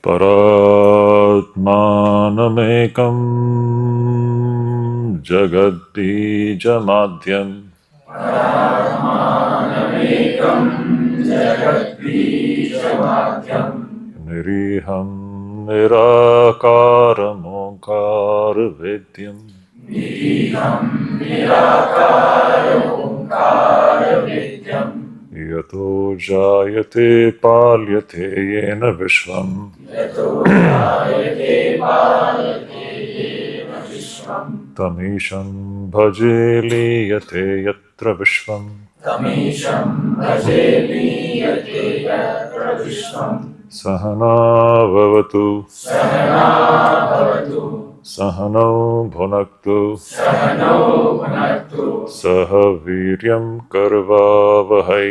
परात्मानमेकं जगद्बीजमाद्यम् निरीहं निराकारमोङ्कारवेद्यम् यतो जायते पाल्यते येन विश्वम् तमीशं भजे लीयते यत्र विश्वम् सहना भवतु सहनौ भुनक्तु सह वीर्यं करवावहै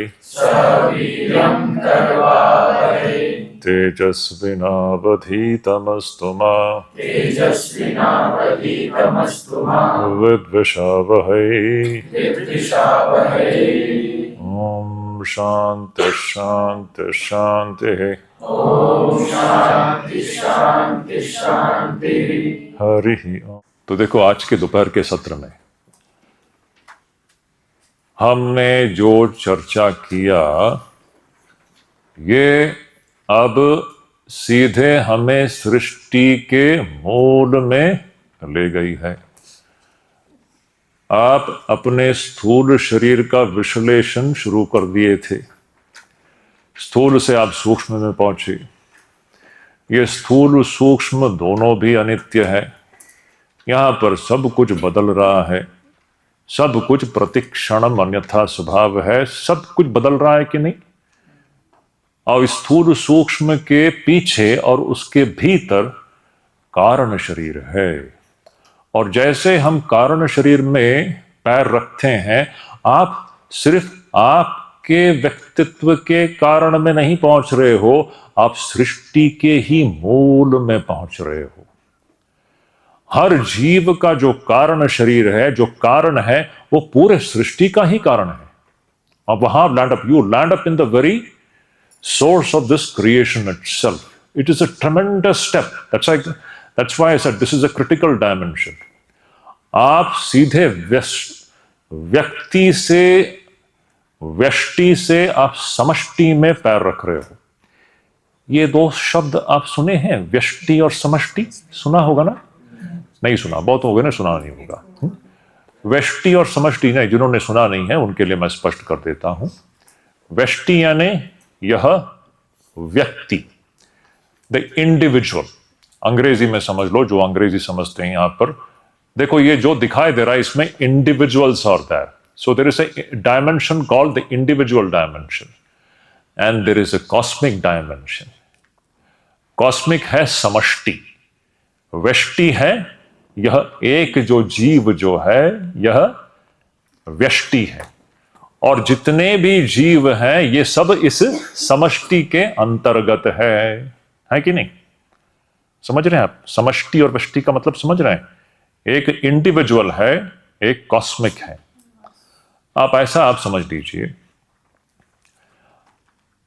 तेजस्विनावधीतमस्तु मा विद्विषावहै। ॐ शान्ति शान्ति शान्तिः। हरि ओम। तो देखो, आज के दोपहर के सत्र में हमने जो चर्चा किया ये अब सीधे हमें सृष्टि के मूल में ले गई है। आप अपने स्थूल शरीर का विश्लेषण शुरू कर दिए थे, स्थूल से आप सूक्ष्म में पहुंचे। ये स्थूल सूक्ष्म दोनों भी अनित्य है। यहां पर सब कुछ बदल रहा है, सब कुछ प्रतिक्षणम अन्यथा स्वभाव है, सब कुछ बदल रहा है कि नहीं। और स्थूल सूक्ष्म के पीछे और उसके भीतर कारण शरीर है। और जैसे हम कारण शरीर में पैर रखते हैं, आप सिर्फ आपके व्यक्तित्व के कारण में नहीं पहुंच रहे हो, आप सृष्टि के ही मूल में पहुंच रहे हो। हर जीव का जो कारण शरीर है, जो कारण है, वो पूरे सृष्टि का ही कारण है। और वहां you land up in the very source of this creation itself. It is a tremendous step. That's why I said this is a critical dimension. आप सीधे व्यक्ति से व्यष्टि से आप समष्टि में पैर रख रहे हो। ये दो शब्द आप सुने हैं, व्यष्टि और समष्टि? सुना होगा ना? नहीं सुना, बहुत हो गए ना, सुना नहीं होगा। व्यष्टि और समष्टि नहीं, जिन्होंने सुना नहीं है उनके लिए मैं स्पष्ट कर देता हूं। व्यष्टि यानी यह व्यक्ति, द इंडिविजुअल। अंग्रेजी में समझ लो, जो अंग्रेजी समझते हैं। यहां पर देखो, ये जो दिखाई दे रहा है इसमें individuals are there. So there is a dimension called the individual dimension and there is a cosmic dimension. Cosmic है समष्टि, व्यष्टि है यह एक जो जीव जो है यह व्यष्टि है। और जितने भी जीव हैं ये सब इस समष्टि के अंतर्गत है कि नहीं? समझ रहे हैं आप? समष्टि और व्यष्टि का मतलब समझ रहे हैं? एक इंडिविजुअल है, एक कॉस्मिक है। आप ऐसा आप समझ लीजिए,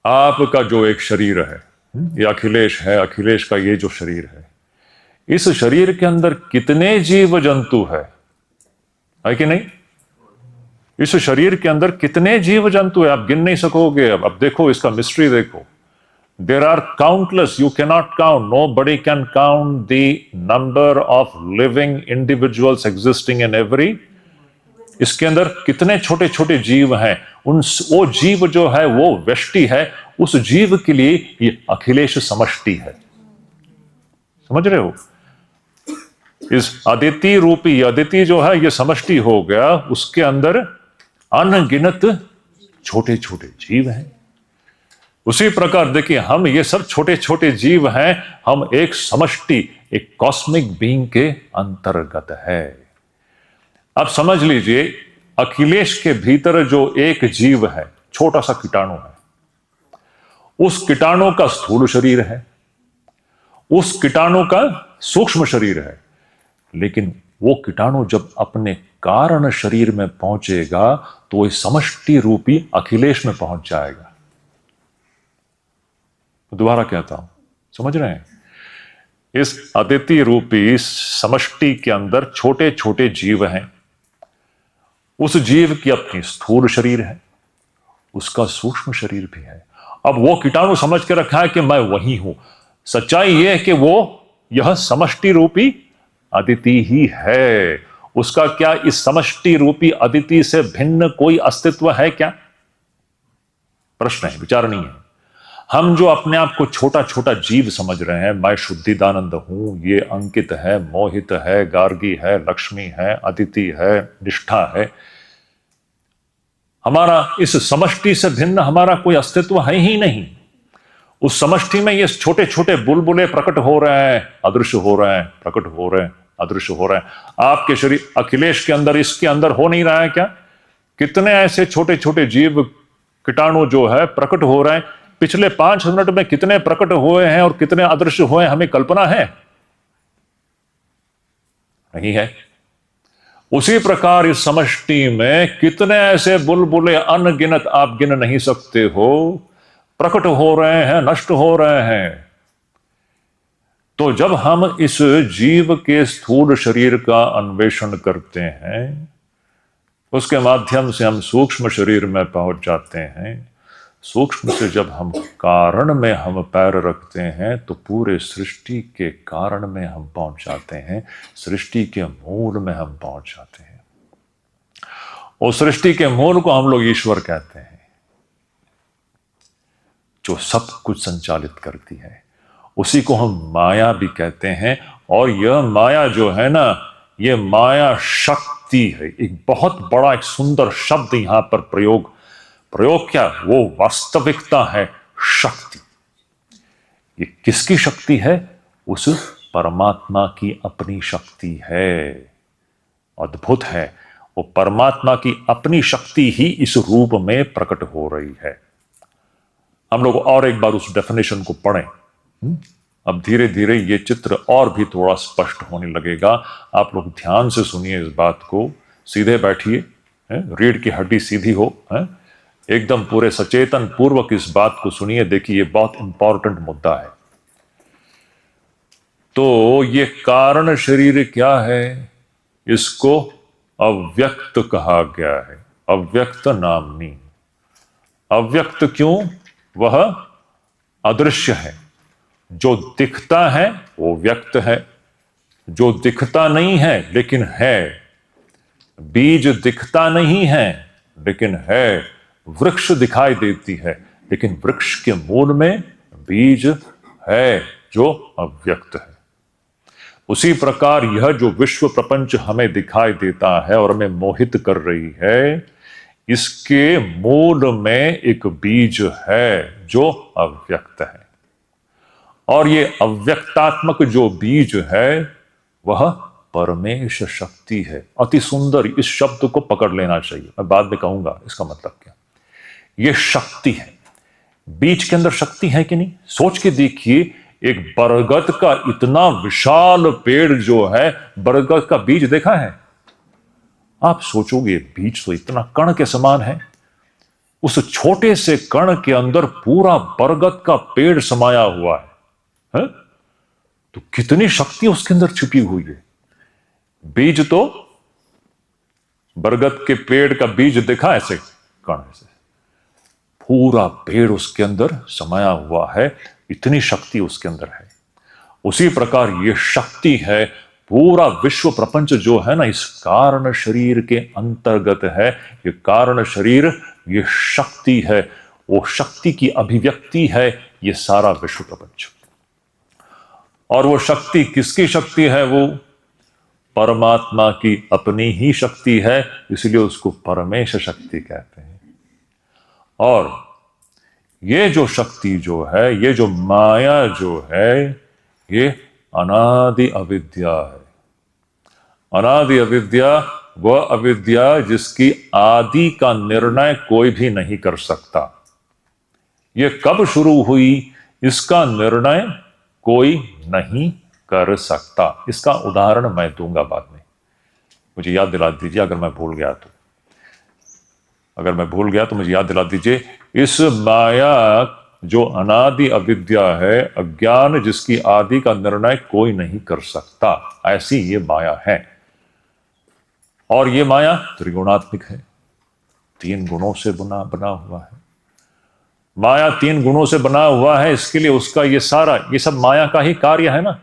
आपका जो एक शरीर है, ये अखिलेश है, अखिलेश का ये जो शरीर है, इस शरीर के अंदर कितने जीव जंतु है कि नहीं? इस शरीर के अंदर कितने जीव जंतु है आप गिन नहीं सकोगे। अब देखो, इसका मिस्ट्री देखो। There are countless, you can not count, nobody can count the number of living individuals existing in every. इसके अंदर कितने छोटे छोटे जीव हैं। वो जीव जो है वो व्यष्टि है, उस जीव के लिए ये अखिलेश समष्टि है। समझ रहे हो? इस अदिति रूपी, अदिति जो है ये समष्टि हो गया, उसके अंदर अनगिनत छोटे छोटे जीव हैं। उसी प्रकार देखिए, हम ये सब छोटे छोटे जीव हैं, हम एक समष्टि, एक कॉस्मिक बीइंग के अंतर्गत है। अब समझ लीजिए, अखिलेश के भीतर जो एक जीव है, छोटा सा कीटाणु है, उस कीटाणु का स्थूल शरीर है, उस कीटाणु का सूक्ष्म शरीर है। लेकिन वो कीटाणु जब अपने कारण शरीर में पहुंचेगा तो वो समष्टि रूपी अखिलेश में पहुंच जाएगा। दोबारा कहता हूं, समझ रहे हैं? इस अदिति रूपी समष्टि के अंदर छोटे छोटे जीव हैं। उस जीव की अपनी स्थूल शरीर है, उसका सूक्ष्म शरीर भी है। अब वो कीटाणु समझ के रखा है कि मैं वही हूं। सच्चाई यह है कि वो यह समष्टि रूपी अदिति ही है। उसका क्या इस समष्टि रूपी अदिति से भिन्न कोई अस्तित्व है क्या? प्रश्न है, विचार नहीं है। हम जो अपने आप को छोटा छोटा जीव समझ रहे हैं, मैं शुद्धिदानंद हूं, ये अंकित है, मोहित है, गार्गी है, लक्ष्मी है, अदिति है, निष्ठा है, हमारा इस समष्टि से भिन्न हमारा कोई अस्तित्व है ही नहीं। उस समष्टि में ये छोटे छोटे बुलबुले प्रकट हो रहे हैं, अदृश्य हो रहे हैं, प्रकट हो रहे हैं, अदृश्य हो रहे हैं। आपके शरीर अखिलेश के अंदर, इसके अंदर हो नहीं रहा है क्या? कितने ऐसे छोटे छोटे जीव कीटाणु जो है प्रकट हो रहे हैं। पिछले 5 मिनट में कितने प्रकट हुए हैं और कितने अदृश्य हुए हैं, हमें कल्पना है? नहीं है। उसी प्रकार इस समष्टि में कितने ऐसे बुलबुले अनगिनत, आप गिन नहीं सकते हो, प्रकट हो रहे हैं, नष्ट हो रहे हैं। तो जब हम इस जीव के स्थूल शरीर का अन्वेषण करते हैं, उसके माध्यम से हम सूक्ष्म शरीर में पहुंच जाते हैं। सूक्ष्म से जब हम कारण में हम पैर रखते हैं तो पूरे सृष्टि के कारण में हम पहुंच जाते हैं, सृष्टि के मूल में हम पहुंच जाते हैं। और सृष्टि के मूल को हम लोग ईश्वर कहते हैं, जो सब कुछ संचालित करती है। उसी को हम माया भी कहते हैं। और यह माया जो है ना, यह माया शक्ति है। एक बहुत बड़ा, एक सुंदर शब्द यहां पर प्रयोग क्या, वो वास्तविकता है, शक्ति। ये किसकी शक्ति है? उस परमात्मा की अपनी शक्ति है। अद्भुत है, वो परमात्मा की अपनी शक्ति ही इस रूप में प्रकट हो रही है। हम लोग और एक बार उस डेफिनेशन को पढ़ें। अब धीरे धीरे ये चित्र और भी थोड़ा स्पष्ट होने लगेगा। आप लोग ध्यान से सुनिए इस बात को, सीधे बैठिए, रीढ़ की हड्डी सीधी हो, एकदम पूरे सचेतन पूर्वक इस बात को सुनिए। देखिए, ये बहुत इंपॉर्टेंट मुद्दा है। तो ये कारण शरीर क्या है? इसको अव्यक्त कहा गया है, अव्यक्त नामनी। अव्यक्त क्यों? वह अदृश्य है। जो दिखता है वो व्यक्त है, जो दिखता नहीं है लेकिन है। बीज दिखता नहीं है लेकिन है। वृक्ष दिखाई देती है लेकिन वृक्ष के मूल में बीज है जो अव्यक्त है। उसी प्रकार यह जो विश्व प्रपंच हमें दिखाई देता है और हमें मोहित कर रही है, इसके मूल में एक बीज है जो अव्यक्त है। और ये अव्यक्तात्मक जो बीज है वह परमेश शक्ति है। अति सुंदर, इस शब्द को पकड़ लेना चाहिए, मैं बाद में कहूंगा इसका मतलब क्या। ये शक्ति है। बीज के अंदर शक्ति है कि नहीं? सोच के देखिए, एक बरगद का इतना विशाल पेड़ जो है, बरगद का बीज देखा है? आप सोचोगे बीज तो इतना कण के समान है, उस छोटे से कण के अंदर पूरा बरगद का पेड़ समाया हुआ है? तो कितनी शक्ति उसके अंदर छुपी हुई है। बीज तो, बरगद के पेड़ का बीज देखा ऐसे कण, ऐसे पूरा पेड़ उसके अंदर समाया हुआ है, इतनी शक्ति उसके अंदर है। उसी प्रकार ये शक्ति है। पूरा विश्व प्रपंच जो है ना, इस कारण शरीर के अंतर्गत है। ये कारण शरीर, ये शक्ति है, वो शक्ति की अभिव्यक्ति है ये सारा विश्व प्रपंच। और वो शक्ति किसकी शक्ति है? वो परमात्मा की अपनी ही शक्ति है, इसलिए उसको परमेश शक्ति कहते हैं। और ये जो शक्ति जो है, ये जो माया जो है, ये अनादि अविद्या है। अनादि अविद्या, वह अविद्या जिसकी आदि का निर्णय कोई भी नहीं कर सकता। ये कब शुरू हुई, इसका निर्णय कोई नहीं कर सकता। इसका उदाहरण मैं दूंगा बाद में, मुझे याद दिला दीजिए अगर मैं भूल गया तो। अगर मैं भूल गया तो मुझे याद दिला दीजिए। इस माया जो अनादि अविद्या है, अज्ञान जिसकी आदि का निर्णय कोई नहीं कर सकता, ऐसी ये माया है। और ये माया त्रिगुणात्मिक है, 3 गुणों से बना हुआ है। माया 3 गुणों से बना हुआ है, इसके लिए उसका ये सारा, ये सब माया का ही कार्य है ना।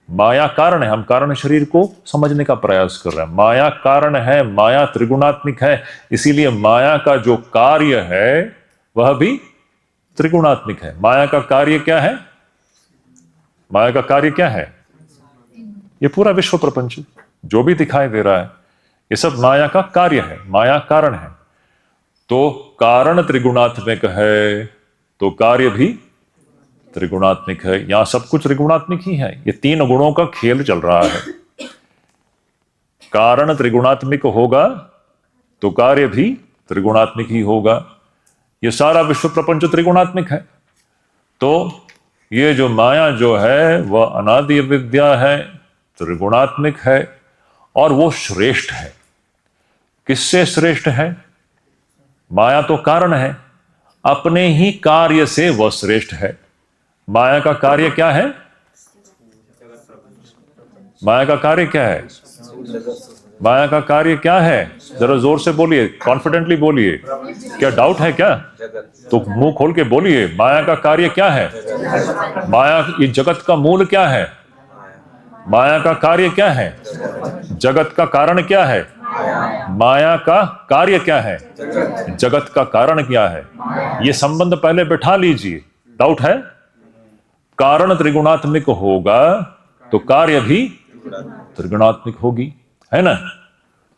माया कारण है, हम कारण शरीर को समझने का प्रयास कर रहे हैं। माया कारण है, माया त्रिगुणात्मिक है, इसीलिए माया का जो कार्य है वह भी त्रिगुणात्मिक है। माया का कार्य क्या है? माया का कार्य क्या है? ये पूरा विश्व प्रपंच जो भी दिखाई दे रहा है, ये सब माया का कार्य है, माया कारण है। तो कारण त्रिगुणात्मिक है तो कार्य भी त्रिगुणात्मिक है। यहां सब कुछ त्रिगुणात्मिक ही है, ये 3 गुणों का खेल चल रहा है। कारण त्रिगुणात्मिक होगा तो कार्य भी त्रिगुणात्मिक ही होगा। ये सारा विश्व प्रपंच त्रिगुणात्मिक है। तो ये जो माया जो है वह अनादि विद्या है, त्रिगुणात्मिक है, और वो श्रेष्ठ है। किससे श्रेष्ठ है? माया तो कारण है, अपने ही कार्य से वह श्रेष्ठ है। माया का कार्य क्या है? माया का कार्य क्या है? माया का कार्य क्या है? जरा जोर से बोलिए, कॉन्फिडेंटली बोलिए। क्या डाउट है क्या? तो मुंह खोल के बोलिए, माया का कार्य क्या है? माया, ये जगत का मूल क्या है? माया का कार्य क्या है? जगत का कारण क्या है? माया का कार्य क्या है? जगत का कारण क्या है? ये संबंध पहले बिठा लीजिए। डाउट है? कारण त्रिगुणात्मिक होगा तो कार्य भी त्रिगुणात्मिक होगी, है ना।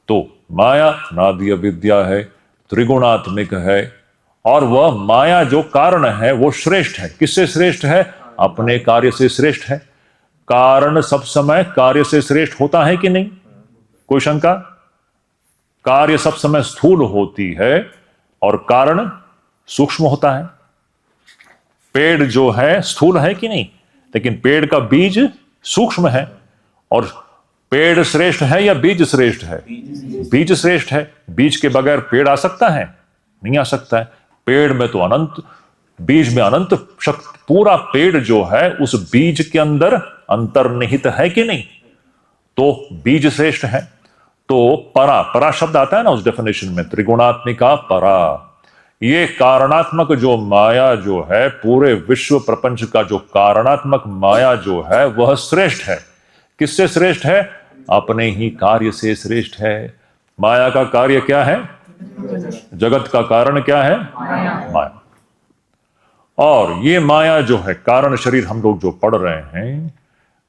तो माया अनादि विद्या है, त्रिगुणात्मिक है, और वह माया जो कारण है वो श्रेष्ठ है। किससे श्रेष्ठ है? अपने कार्य से श्रेष्ठ है। कारण सब समय कार्य से श्रेष्ठ होता है कि नहीं? कोई शंका? कार्य सब समय स्थूल होती है और कारण सूक्ष्म होता है। पेड़ जो है स्थूल है कि नहीं, लेकिन पेड़ का बीज सूक्ष्म है। और पेड़ श्रेष्ठ है या बीज श्रेष्ठ है? बीज श्रेष्ठ है। बीज के बगैर पेड़ आ सकता है? नहीं आ सकता है। पेड़ में तो अनंत, बीज में अनंत शक्ति, पूरा पेड़ जो है उस बीज के अंदर अंतर्निहित है कि नहीं? तो बीज श्रेष्ठ है। तो परा, परा शब्द आता है ना उस डेफिनेशन में, त्रिगुणात्मिका परा। ये कारणात्मक जो माया जो है, पूरे विश्व प्रपंच का जो कारणात्मक माया जो है वह श्रेष्ठ है। किससे श्रेष्ठ है? अपने ही कार्य से श्रेष्ठ है। माया का कार्य क्या है? जगत का कारण क्या है? माया। और ये माया जो है, कारण शरीर हम लोग जो पढ़ रहे हैं,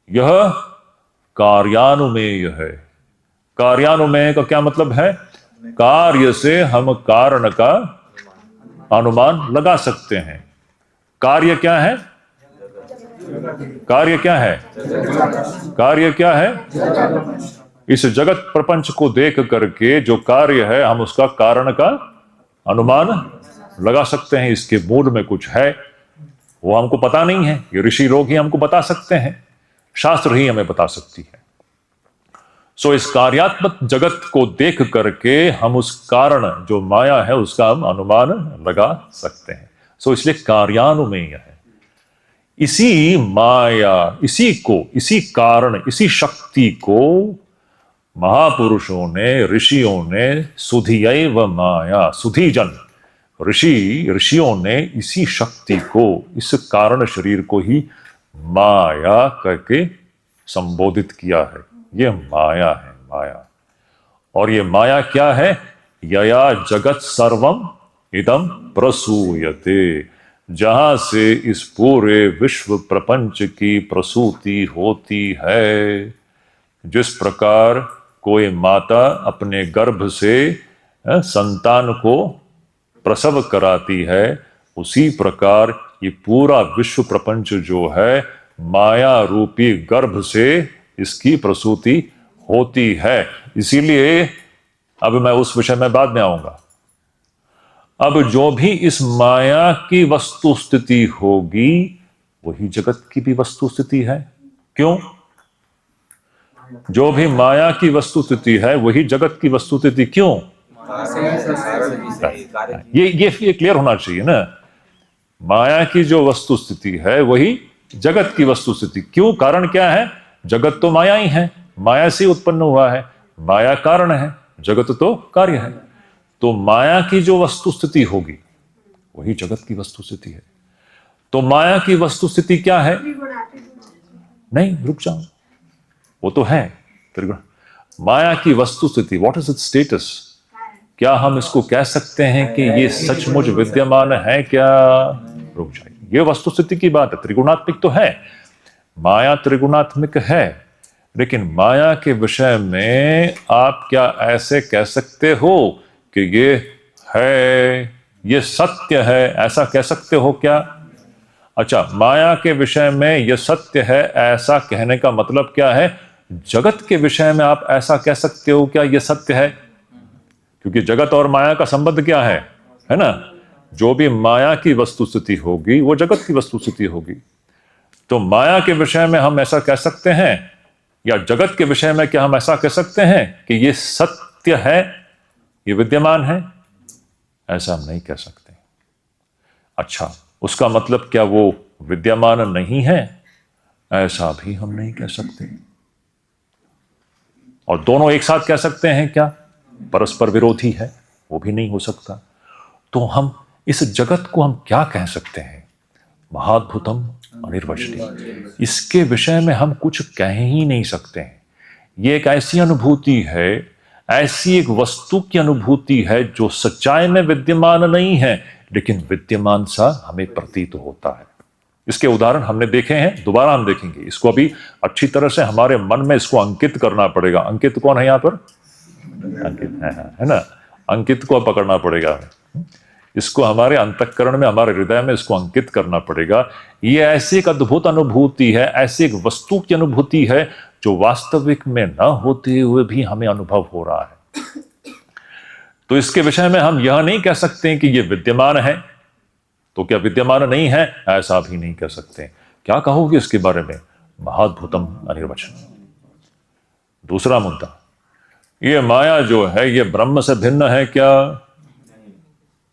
यह कार्यानुमेय है। कार्यानुमेय का क्या मतलब है? कार्य से हम कारण का अनुमान लगा सकते हैं। कार्य क्या है? कार्य क्या है? कार्य क्या है? इस जगत प्रपंच को देख करके जो कार्य है, हम उसका कारण का अनुमान लगा सकते हैं। इसके मूल में कुछ है, वो हमको पता नहीं है। ये ऋषि लोग ही हमको बता सकते हैं, शास्त्र ही हमें बता सकती है। सो इस कार्यात्मक जगत को देख करके हम उस कारण जो माया है उसका हम अनुमान लगा सकते हैं। सो इसलिए कार्यानुमेय है। इसी माया, इसी को, इसी कारण, इसी शक्ति को महापुरुषों ने, ऋषियों ने सुधियैव माया, सुधीजन ऋषियों ने इसी शक्ति को, इस कारण शरीर को ही माया करके संबोधित किया है। ये माया है, माया। और ये माया क्या है? यया जगत सर्वम इदम प्रसूयते, जहां से इस पूरे विश्व प्रपंच की प्रसूति होती है। जिस प्रकार कोई माता अपने गर्भ से संतान को प्रसव कराती है, उसी प्रकार ये पूरा विश्व प्रपंच जो है माया रूपी गर्भ से इसकी प्रसूति होती है। इसीलिए अब मैं उस विषय में बाद में आऊंगा। अब जो भी इस माया की वस्तु स्थिति होगी वही जगत की भी वस्तु स्थिति है। क्यों? जो भी माया की वस्तु स्थिति है वही जगत की वस्तु स्थिति। क्यों? ये क्लियर होना चाहिए ना। माया की जो वस्तु स्थिति है वही जगत की वस्तु स्थिति। क्यों? कारण क्या है? जगत तो माया ही है, माया से उत्पन्न हुआ है, माया कारण है, जगत तो कार्य है। तो माया की जो वस्तु स्थिति होगी वही जगत की वस्तु स्थिति है। तो माया की वस्तु स्थिति क्या है? नहीं, रुक जाओ, वो तो है त्रिगुण। माया की वस्तु स्थिति, व्हाट इज इट्स स्टेटस? क्या हम इसको कह सकते हैं कि ये सचमुच विद्यमान है क्या? रुक जाइए, ये वस्तु स्थिति की बात है। त्रिगुणात्मिक तो है, माया त्रिगुणात्मिक है, लेकिन माया के विषय में आप क्या ऐसे कह सकते हो कि ये है, ये सत्य है, ऐसा कह सकते हो क्या? अच्छा, माया के विषय में ये सत्य है ऐसा कहने का मतलब क्या है? जगत के विषय में आप ऐसा कह सकते हो क्या ये सत्य है? क्योंकि जगत और माया का संबंध क्या है ना? जो भी माया की वस्तु स्थिति होगी वो जगत की वस्तु स्थिति होगी। तो माया के विषय में हम ऐसा कह सकते हैं, या जगत के विषय में क्या हम ऐसा कह सकते हैं कि ये सत्य है, ये विद्यमान है? ऐसा हम नहीं कह सकते। अच्छा, उसका मतलब क्या वो विद्यमान नहीं है? ऐसा भी हम नहीं कह सकते। और दोनों एक साथ कह सकते हैं क्या? परस्पर विरोधी है, वो भी नहीं हो सकता। तो हम इस जगत को हम क्या कह सकते हैं? महाद्भुतम अनिर्वचनीय। इसके विषय में हम कुछ कह ही नहीं सकते हैं। ये एक ऐसी अनुभूति है, ऐसी एक वस्तु की अनुभूति है जो सच्चाई में विद्यमान नहीं है, लेकिन विद्यमान सा हमें प्रतीत होता है। इसके उदाहरण हमने देखे हैं, दोबारा हम देखेंगे। इसको अभी अच्छी तरह से हमारे मन में इसको अंकित करना पड़ेगा। अंकित कौन है यहाँ पर? अंकित है ना? अंकित को पकड़ना पड़ेगा, इसको हमारे अंतःकरण में, हमारे हृदय में इसको अंकित करना पड़ेगा। ये ऐसी एक अद्भुत अनुभूति है, ऐसी एक वस्तु की अनुभूति है जो वास्तविक में न होते हुए भी हमें अनुभव हो रहा है। तो इसके विषय में हम यह नहीं कह सकते कि ये विद्यमान है, तो क्या विद्यमान नहीं है? ऐसा भी नहीं कह सकते। क्या कहोगे इसके बारे में? महाद्भुतम अनिर्वचन। दूसरा मुद्दा, ये माया जो है ये ब्रह्म से भिन्न है क्या?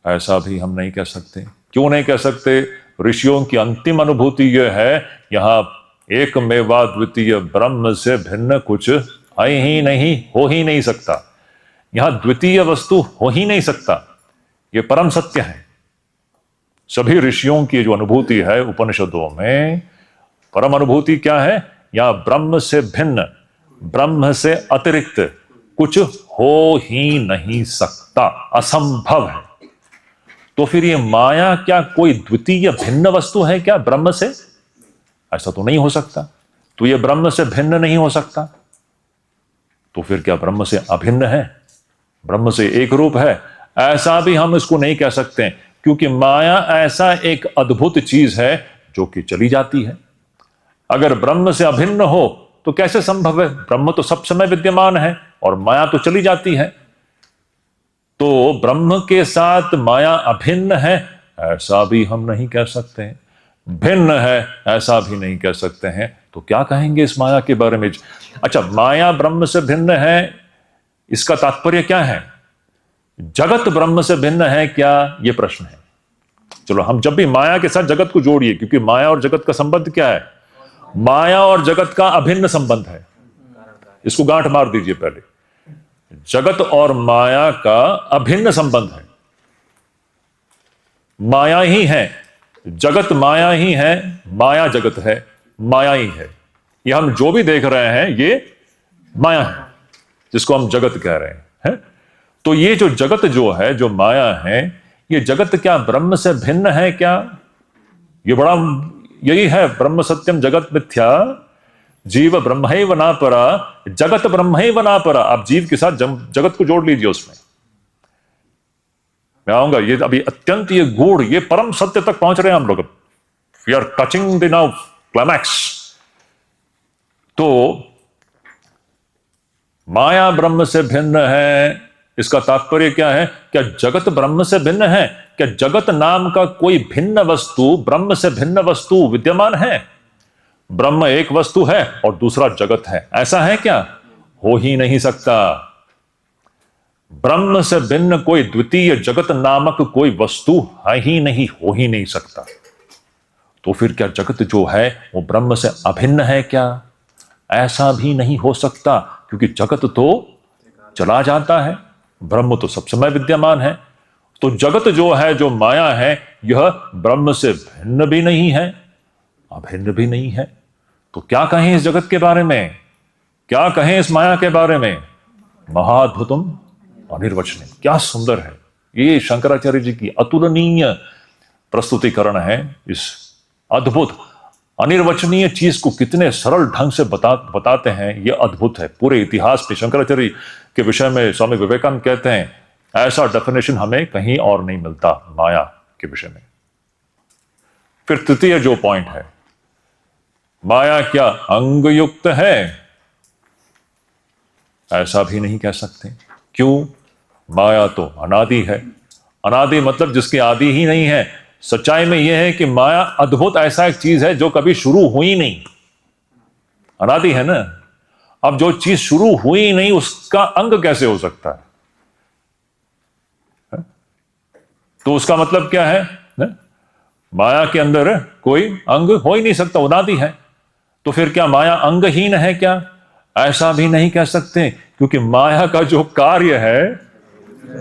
ऐसा भी हम नहीं कह सकते। क्यों नहीं कह सकते? ऋषियों की अंतिम अनुभूति यह है, यहां एकमेवाद्वितीय ब्रह्म से भिन्न कुछ है ही नहीं, हो ही नहीं सकता। यहां द्वितीय वस्तु हो ही नहीं सकता। यह परम सत्य है। सभी ऋषियों की जो अनुभूति है उपनिषदों में, परम अनुभूति क्या है? यहां ब्रह्म से भिन्न, ब्रह्म से अतिरिक्त कुछ हो ही नहीं सकता, असंभव है। तो फिर ये माया क्या कोई द्वितीय भिन्न वस्तु है क्या ब्रह्म से? ऐसा तो नहीं हो सकता। तो ये ब्रह्म से भिन्न नहीं हो सकता, तो फिर क्या ब्रह्म से अभिन्न है, ब्रह्म से एक रूप है? ऐसा भी हम इसको नहीं कह सकते, क्योंकि माया ऐसा एक अद्भुत चीज है जो कि चली जाती है। अगर ब्रह्म से अभिन्न हो तो कैसे संभव है? ब्रह्म तो सब समय विद्यमान है और माया तो चली जाती है। तो ब्रह्म के साथ माया अभिन्न है ऐसा भी हम नहीं कह सकते हैं, भिन्न है ऐसा भी नहीं कह सकते हैं। तो क्या कहेंगे इस माया के बारे में? अच्छा, माया ब्रह्म से भिन्न है, इसका तात्पर्य क्या है? जगत ब्रह्म से भिन्न है क्या? यह प्रश्न है। चलो, हम जब भी माया के साथ जगत को जोड़िए, क्योंकि माया और जगत का संबंध क्या है? माया और जगत का अभिन्न संबंध है। इसको गांठ मार दीजिए पहले। जगत और माया का अभिन्न संबंध है। माया ही है, जगत माया ही है, माया जगत है, माया ही है। ये हम जो भी देख रहे हैं ये माया है, जिसको हम जगत कह रहे हैं। तो ये जो जगत जो है, जो माया है, ये जगत क्या ब्रह्म से भिन्न है क्या? ये बड़ा यही है, ब्रह्म सत्यम जगत मिथ्या, जीव ब्रह्मैव न परा, जगत ब्रह्मैव न परा। आप जीव के साथ जगत को जोड़ लीजिए उसमें। मैं आऊंगा, ये अभी अत्यंत ये गूढ़, ये परम सत्य तक पहुंच रहे हैं हम लोग। We are touching the now climax. तो माया ब्रह्म से भिन्न है, इसका तात्पर्य क्या है? क्या जगत ब्रह्म से भिन्न है? क्या जगत नाम का कोई भिन्न वस्तु, ब्रह्म से भिन्न वस्तु विद्यमान है? ब्रह्म एक वस्तु है और दूसरा जगत है, ऐसा है क्या? हो ही नहीं सकता। ब्रह्म से भिन्न कोई द्वितीय जगत नामक कोई वस्तु है ही नहीं, हो ही नहीं सकता। तो फिर क्या जगत जो है वो ब्रह्म से अभिन्न है क्या? ऐसा भी नहीं हो सकता, क्योंकि जगत तो चला जाता है, ब्रह्म तो सब समय विद्यमान है। तो जगत जो है, जो माया है, यह ब्रह्म से भिन्न भी नहीं है, अभिन्न भी नहीं है। तो क्या कहें इस जगत के बारे में, क्या कहें इस माया के बारे में? महाअद्भुतम अनिर्वचनीय। क्या सुंदर है! ये शंकराचार्य जी की अतुलनीय प्रस्तुतिकरण है। इस अद्भुत अनिर्वचनीय चीज को कितने सरल ढंग से बताते हैं, यह अद्भुत है। पूरे इतिहास में शंकराचार्य के विषय में स्वामी विवेकानंद कहते हैं, ऐसा डेफिनेशन हमें कहीं और नहीं मिलता माया के विषय में। फिर तृतीय जो पॉइंट है, माया क्या अंग युक्त है? ऐसा भी नहीं कह सकते। क्यों? माया तो अनादि है। अनादि मतलब जिसकी आदि ही नहीं है। सच्चाई में यह है कि माया अद्भुत ऐसा एक चीज है जो कभी शुरू हुई नहीं, अनादि है ना। अब जो चीज शुरू हुई नहीं, उसका अंग कैसे हो सकता है? तो उसका मतलब क्या है? माया के अंदर कोई अंग हो ही नहीं सकता, अनादि है। तो फिर क्या माया अंगहीन है क्या? ऐसा भी नहीं कह सकते, क्योंकि माया का जो कार्य है,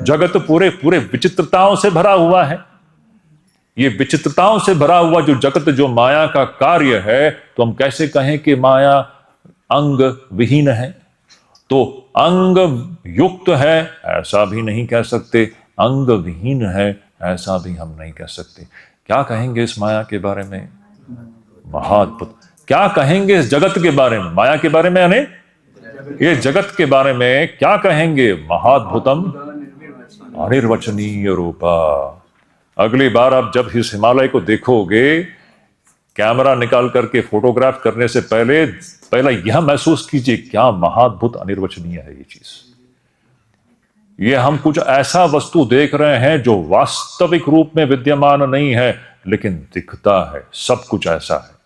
जगत पूरे पूरे विचित्रताओं से भरा हुआ है। ये विचित्रताओं से भरा हुआ जो जगत, जो माया का कार्य है, तो हम कैसे कहें कि माया अंग विहीन है? तो अंग युक्त है ऐसा भी नहीं कह सकते, अंग विहीन है ऐसा भी हम नहीं कह सकते। क्या कहेंगे इस माया के बारे में? महाअद्भुत। क्या कहेंगे इस जगत के बारे में, माया के बारे में, यानी ये जगत के बारे में क्या कहेंगे? महाअद्भुतम अनिर्वचनीय रूपा। अगली बार आप जब इस हिमालय को देखोगे, कैमरा निकाल करके फोटोग्राफ करने से पहले पहला यह महसूस कीजिए, क्या महाअद्भुत अनिर्वचनीय है ये चीज। ये हम कुछ ऐसा वस्तु देख रहे हैं जो वास्तविक रूप में विद्यमान नहीं है, लेकिन दिखता है, सब कुछ ऐसा है।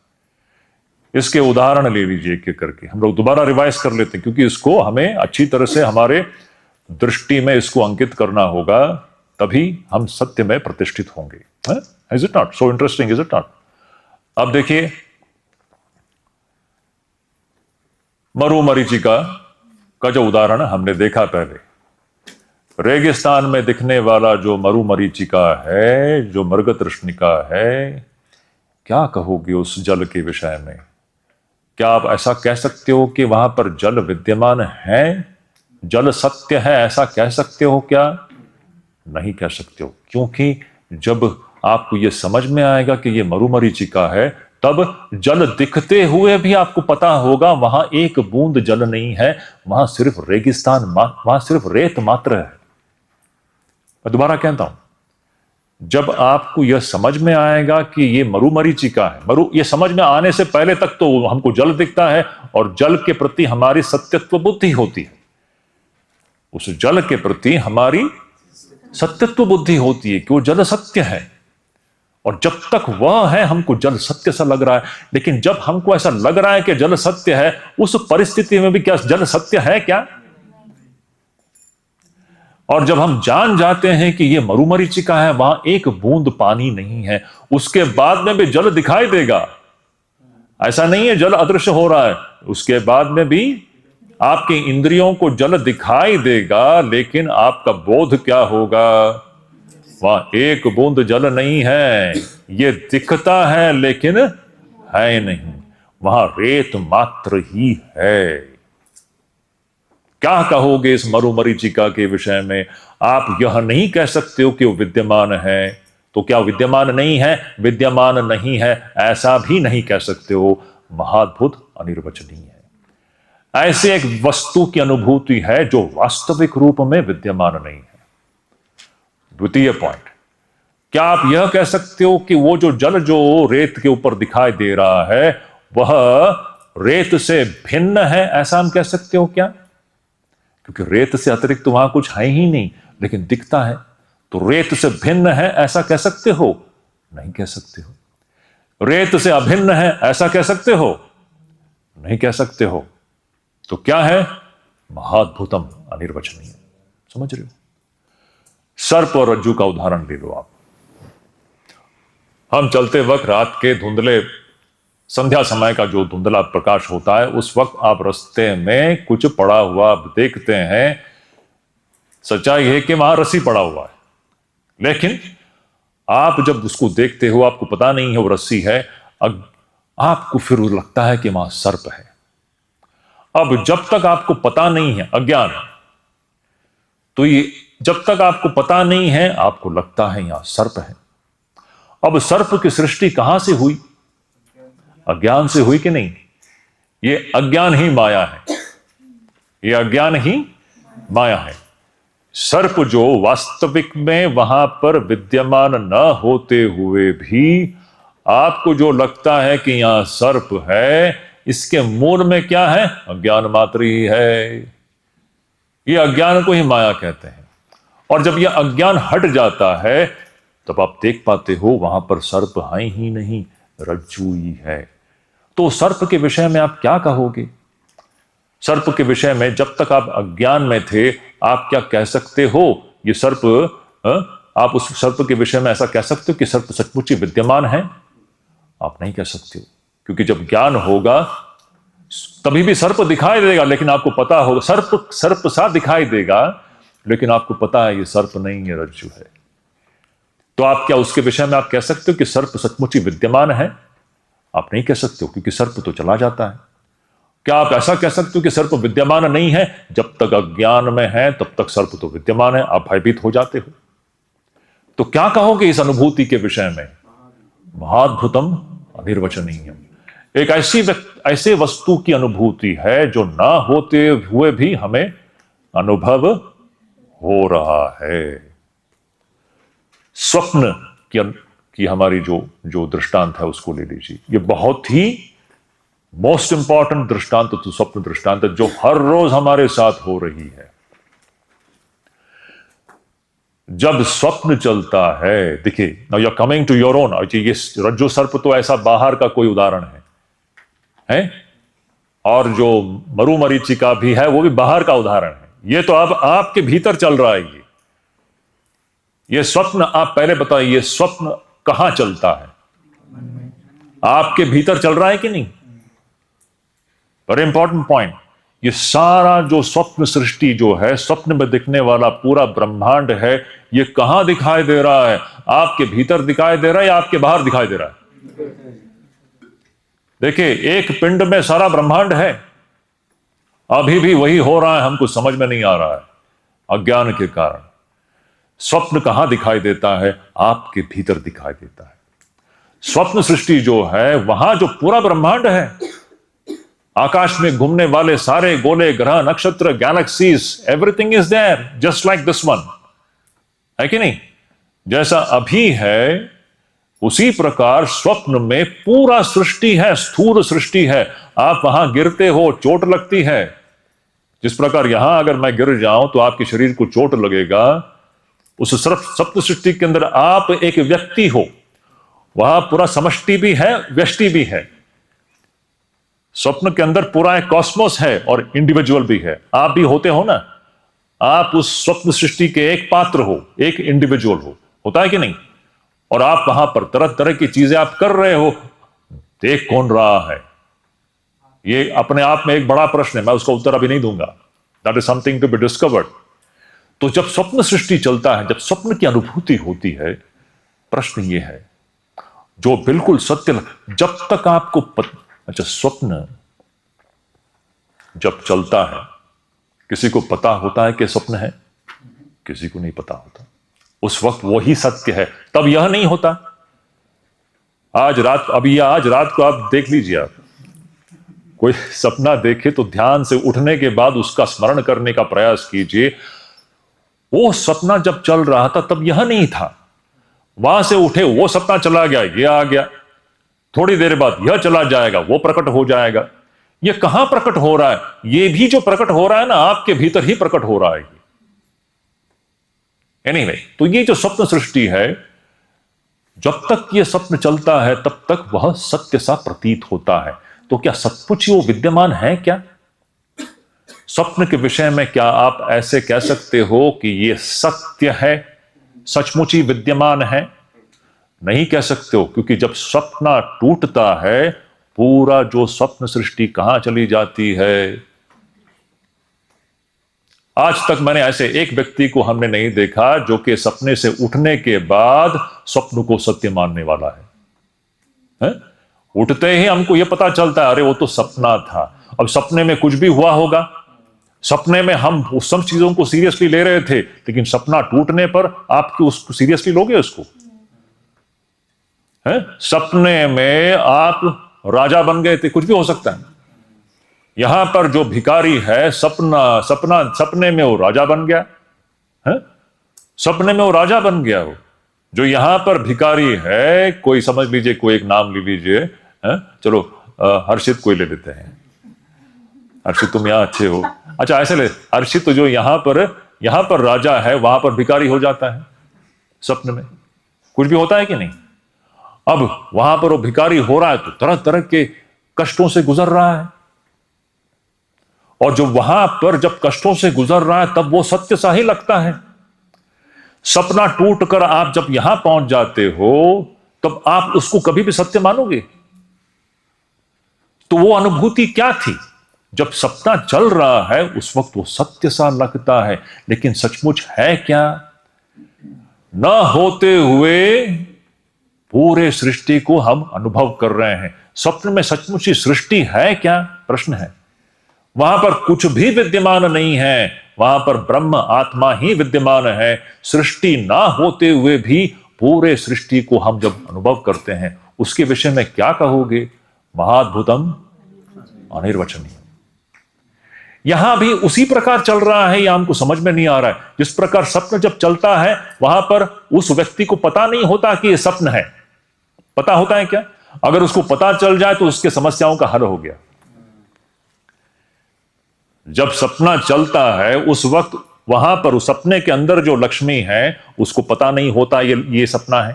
इसके उदाहरण ले लीजिए एक करके, हम लोग दोबारा रिवाइज कर लेते हैं, क्योंकि इसको हमें अच्छी तरह से हमारे दृष्टि में इसको अंकित करना होगा, तभी हम सत्य में प्रतिष्ठित होंगे। Is it not so interesting? Is it not? अब देखिए, मरुमरीचिका का जो उदाहरण हमने देखा पहले, रेगिस्तान में दिखने वाला जो मरुमरीचिका है, जो मृगतृष्णिका है, क्या कहोगे उस जल के विषय में? क्या आप ऐसा कह सकते हो कि वहां पर जल विद्यमान है, जल सत्य है, ऐसा कह सकते हो क्या? नहीं कह सकते हो, क्योंकि जब आपको यह समझ में आएगा कि यह मरुमरीचिका है, तब जल दिखते हुए भी आपको पता होगा वहां एक बूंद जल नहीं है, वहां सिर्फ रेगिस्तान, वहां सिर्फ रेत मात्र है। मैं दोबारा कहता हूं, जब आपको यह समझ में आएगा कि यह मरुमरीचिका है, यह समझ में आने से पहले तक तो हमको जल दिखता है, और जल के प्रति हमारी सत्यत्व बुद्धि होती है, उस जल के प्रति हमारी सत्यत्व बुद्धि होती है कि वो जल सत्य है, और जब तक वह है हमको जल सत्य सा लग रहा है। लेकिन जब हमको ऐसा लग रहा है कि जल सत्य है, उस परिस्थिति में भी क्या जल सत्य है क्या? और जब हम जान जाते हैं कि यह मरुमरीचिका है, वहां एक बूंद पानी नहीं है, उसके बाद में भी जल दिखाई देगा। ऐसा नहीं है जल अदृश्य हो रहा है, उसके बाद में भी आपकी इंद्रियों को जल दिखाई देगा, लेकिन आपका बोध क्या होगा? वहां एक बूंद जल नहीं है, ये दिखता है लेकिन है नहीं, वहां रेत मात्र ही है। क्या कहोगे इस मरुमरीचिका के विषय में? आप यह नहीं कह सकते हो कि वो विद्यमान है। तो क्या विद्यमान नहीं है? विद्यमान नहीं है ऐसा भी नहीं कह सकते हो। महाअद्भुत अनिर्वचनीय है। ऐसे एक वस्तु की अनुभूति है जो वास्तविक रूप में विद्यमान नहीं है। द्वितीय पॉइंट, क्या आप यह कह सकते हो कि वो जो जल जो रेत के ऊपर दिखाई दे रहा है, वह रेत से भिन्न है, ऐसा हम कह सकते हो क्या? क्योंकि रेत से अतिरिक्त तो वहां कुछ है ही नहीं, लेकिन दिखता है, तो रेत से भिन्न है ऐसा कह सकते हो? नहीं कह सकते हो। रेत से अभिन्न है ऐसा कह सकते हो? नहीं कह सकते हो। तो क्या है? महाअद्भुतम अनिर्वचनीय। समझ रहे हो? सर्प और रज्जू का उदाहरण ले लो आप। हम चलते वक्त रात के धुंधले संध्या समय का जो धुंधला प्रकाश होता है, उस वक्त आप रास्ते में कुछ पड़ा हुआ देखते हैं। सच्चाई है कि वहां रस्सी पड़ा हुआ है, लेकिन आप जब उसको देखते हो आपको पता नहीं है वो रस्सी है, आपको फिर लगता है कि वहां सर्प है। अब जब तक आपको पता नहीं है, अज्ञान, तो ये जब तक आपको पता नहीं है आपको लगता है यहां सर्प है। अब सर्प की सृष्टि कहां से हुई? अज्ञान से हुई कि नहीं? ये अज्ञान ही माया है, ये अज्ञान ही माया है। सर्प जो वास्तविक में वहां पर विद्यमान न होते हुए भी आपको जो लगता है कि यहां सर्प है, इसके मूल में क्या है? अज्ञान मात्र ही है। ये अज्ञान को ही माया कहते हैं। और जब यह अज्ञान हट जाता है तब आप देख पाते हो वहां पर सर्प है ही नहीं, रज्जू ही है। तो सर्प के विषय में आप क्या कहोगे? सर्प के विषय में जब तक आप अज्ञान में थे, आप क्या कह सकते हो? ये सर्प, आप उस सर्प के विषय में ऐसा कह सकते हो कि सर्प सचमुच ही विद्यमान है? आप नहीं कह सकते हो, क्योंकि जब ज्ञान होगा तभी भी सर्प दिखाई देगा, लेकिन आपको पता होगा सर्प सर्प सा दिखाई देगा, लेकिन आपको पता है ये सर्प नहीं है, रज्जु है। तो आप क्या उसके विषय में आप कह सकते हो कि सर्प सचमुच ही विद्यमान है? आप नहीं कह सकते हो, क्योंकि सर्प तो चला जाता है। क्या आप ऐसा कह सकते हो कि सर्प विद्यमान नहीं है? जब तक अज्ञान में है तब तक सर्प तो विद्यमान है, आप भयभीत हो जाते हो। तो क्या कहोगे इस अनुभूति के विषय में? महाद्भुतम अनिर्वचनीयम। एक ऐसे वस्तु की अनुभूति है जो ना होते हुए भी हमें अनुभव हो रहा है। स्वप्न की हमारी जो दृष्टांत है उसको ले लीजिए। ये बहुत ही मोस्ट इंपॉर्टेंट दृष्टांत तो स्वप्न दृष्टांत है, जो हर रोज हमारे साथ हो रही है। जब स्वप्न चलता है, देखिए, now you are coming to your own. ये रज्जु सर्प तो ऐसा बाहर का कोई उदाहरण है? और जो मरुमरीचिका भी है वो भी बाहर का उदाहरण है। ये तो अब आपके भीतर चल रहा है। ये स्वप्न, आप पहले बताइए, ये स्वप्न कहां चलता है? आपके भीतर चल रहा है कि नहीं? Very important point. ये सारा जो स्वप्न सृष्टि जो है, स्वप्न में दिखने वाला पूरा ब्रह्मांड है, ये कहां दिखाई दे रहा है? आपके भीतर दिखाई दे रहा है या आपके बाहर दिखाई दे रहा है? देखिए, एक पिंड में सारा ब्रह्मांड है, अभी भी वही हो रहा है, हमको समझ में नहीं आ रहा है अज्ञान के कारण। स्वप्न कहां दिखाई देता है? आपके भीतर दिखाई देता है। स्वप्न सृष्टि जो है, वहां जो पूरा ब्रह्मांड है, आकाश में घूमने वाले सारे गोले, ग्रह, नक्षत्र, galaxies, everything is there, just like this one, है कि नहीं? जैसा अभी है उसी प्रकार स्वप्न में पूरा सृष्टि है, स्थूल सृष्टि है। आप वहां गिरते हो, चोट लगती है। जिस प्रकार यहां अगर मैं गिर जाऊं तो आपके शरीर को चोट लगेगा, उस सप्त सृष्टि के अंदर आप एक व्यक्ति हो, वहां पूरा समष्टि भी है, व्यष्टि भी है। स्वप्न के अंदर पूरा एक कॉस्मोस है और इंडिविजुअल भी है। आप भी होते हो ना, आप उस स्वप्न सृष्टि के एक पात्र हो, एक इंडिविजुअल हो, होता है कि नहीं? और आप वहां पर तरह तरह की चीजें आप कर रहे हो, देख कौन रहा है? ये अपने आप में एक बड़ा प्रश्न है, मैं उसका उत्तर अभी नहीं दूंगा। That is something to be discovered. तो जब स्वप्न सृष्टि चलता है, जब स्वप्न की अनुभूति होती है, प्रश्न ये है जो बिल्कुल सत्य, जब तक आपको अच्छा, स्वप्न जब चलता है, किसी को पता होता है कि स्वप्न है? किसी को नहीं पता होता। उस वक्त वही सत्य है, तब यह नहीं होता। आज रात को आप देख लीजिए, आप कोई सपना देखे तो ध्यान से उठने के बाद उसका स्मरण करने का प्रयास कीजिए। वो सपना जब चल रहा था तब यह नहीं था। वहां से उठे, वो सपना चला गया, ये आ गया, थोड़ी देर बाद यह चला जाएगा, वो प्रकट हो जाएगा। ये कहां प्रकट हो रहा है? ये भी जो प्रकट हो रहा है ना, आपके भीतर ही प्रकट हो रहा है। एनीवे, तो ये जो स्वप्न सृष्टि है, जब तक ये स्वप्न चलता है तब तक वह सत्य सा प्रतीत होता है। तो क्या सचमुच वो विद्यमान है? क्या स्वप्न के विषय में क्या आप ऐसे कह सकते हो कि ये सत्य है, सचमुच ही विद्यमान है? नहीं कह सकते हो, क्योंकि जब सपना टूटता है पूरा जो स्वप्न सृष्टि कहां चली जाती है। आज तक मैंने ऐसे एक व्यक्ति को हमने नहीं देखा जो कि सपने से उठने के बाद स्वप्न को सत्य मानने वाला है? उठते ही हमको यह पता चलता है अरे वो तो सपना था। अब सपने में कुछ भी हुआ होगा, सपने में हम उस सब चीजों को सीरियसली ले रहे थे, लेकिन सपना टूटने पर आप उसको सीरियसली लोगे उसको? सपने में आप राजा बन गए थे, कुछ भी हो सकता है। यहां पर जो भिखारी है सपने में वो राजा बन गया है? सपने में वो राजा बन गया। हो जो यहां पर भिखारी है, कोई समझ लीजिए, कोई एक नाम ले लीजिए, चलो हर्षित कोई ले लेते हैं। हर्षित तुम यहां अच्छे हो, अच्छा ऐसे ले, हर्षित तो जो यहां पर राजा है वहां पर भिखारी हो जाता है। सपने में कुछ भी होता है कि नहीं? अब वहां पर वो भिखारी हो रहा है तो तरह तरह के कष्टों से गुजर रहा है, और जो वहां पर जब कष्टों से गुजर रहा है तब वो सत्य सा ही लगता है। सपना टूटकर आप जब यहां पहुंच जाते हो तब आप उसको कभी भी सत्य मानोगे? तो वो अनुभूति क्या थी? जब सपना चल रहा है उस वक्त वो सत्य सा लगता है, लेकिन सचमुच है क्या? न होते हुए पूरे सृष्टि को हम अनुभव कर रहे हैं। स्वप्न में सचमुच ही सृष्टि है क्या? प्रश्न है। वहां पर कुछ भी विद्यमान नहीं है, वहां पर ब्रह्म आत्मा ही विद्यमान है। सृष्टि ना होते हुए भी पूरे सृष्टि को हम जब अनुभव करते हैं, उसके विषय में क्या कहोगे? महाद्भुतम अनिर्वचनीय। यहां भी उसी प्रकार चल रहा है, या हमको समझ में नहीं आ रहा है? जिस प्रकार स्वप्न जब चलता है वहां पर उस व्यक्ति को पता नहीं होता कि यह स्वप्न है। पता होता है क्या? अगर उसको पता चल जाए तो उसके समस्याओं का हल हो गया। जब सपना चलता है उस वक्त वहां पर उस सपने के अंदर जो लक्ष्मी है उसको पता नहीं होता ये सपना है,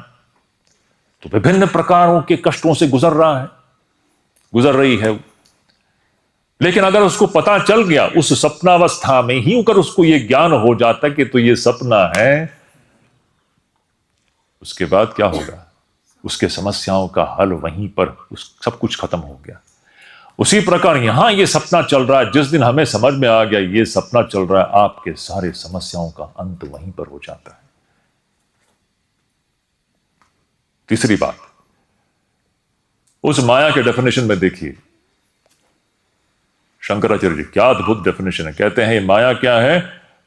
तो विभिन्न प्रकारों के कष्टों से गुजर रही है। लेकिन अगर उसको पता चल गया उस सपनावस्था में ही, अगर उसको यह ज्ञान हो जाता कि तो यह सपना है, उसके बाद क्या होगा? उसके समस्याओं का हल वहीं पर, सब कुछ खत्म हो गया। उसी प्रकार यहां यह सपना चल रहा है। जिस दिन हमें समझ में आ गया यह सपना चल रहा है, आपके सारे समस्याओं का अंत वहीं पर हो जाता है। तीसरी बात, उस माया के डेफिनेशन में देखिए, शंकराचार्य जी क्या अद्भुत डेफिनेशन है। कहते हैं ये माया क्या है?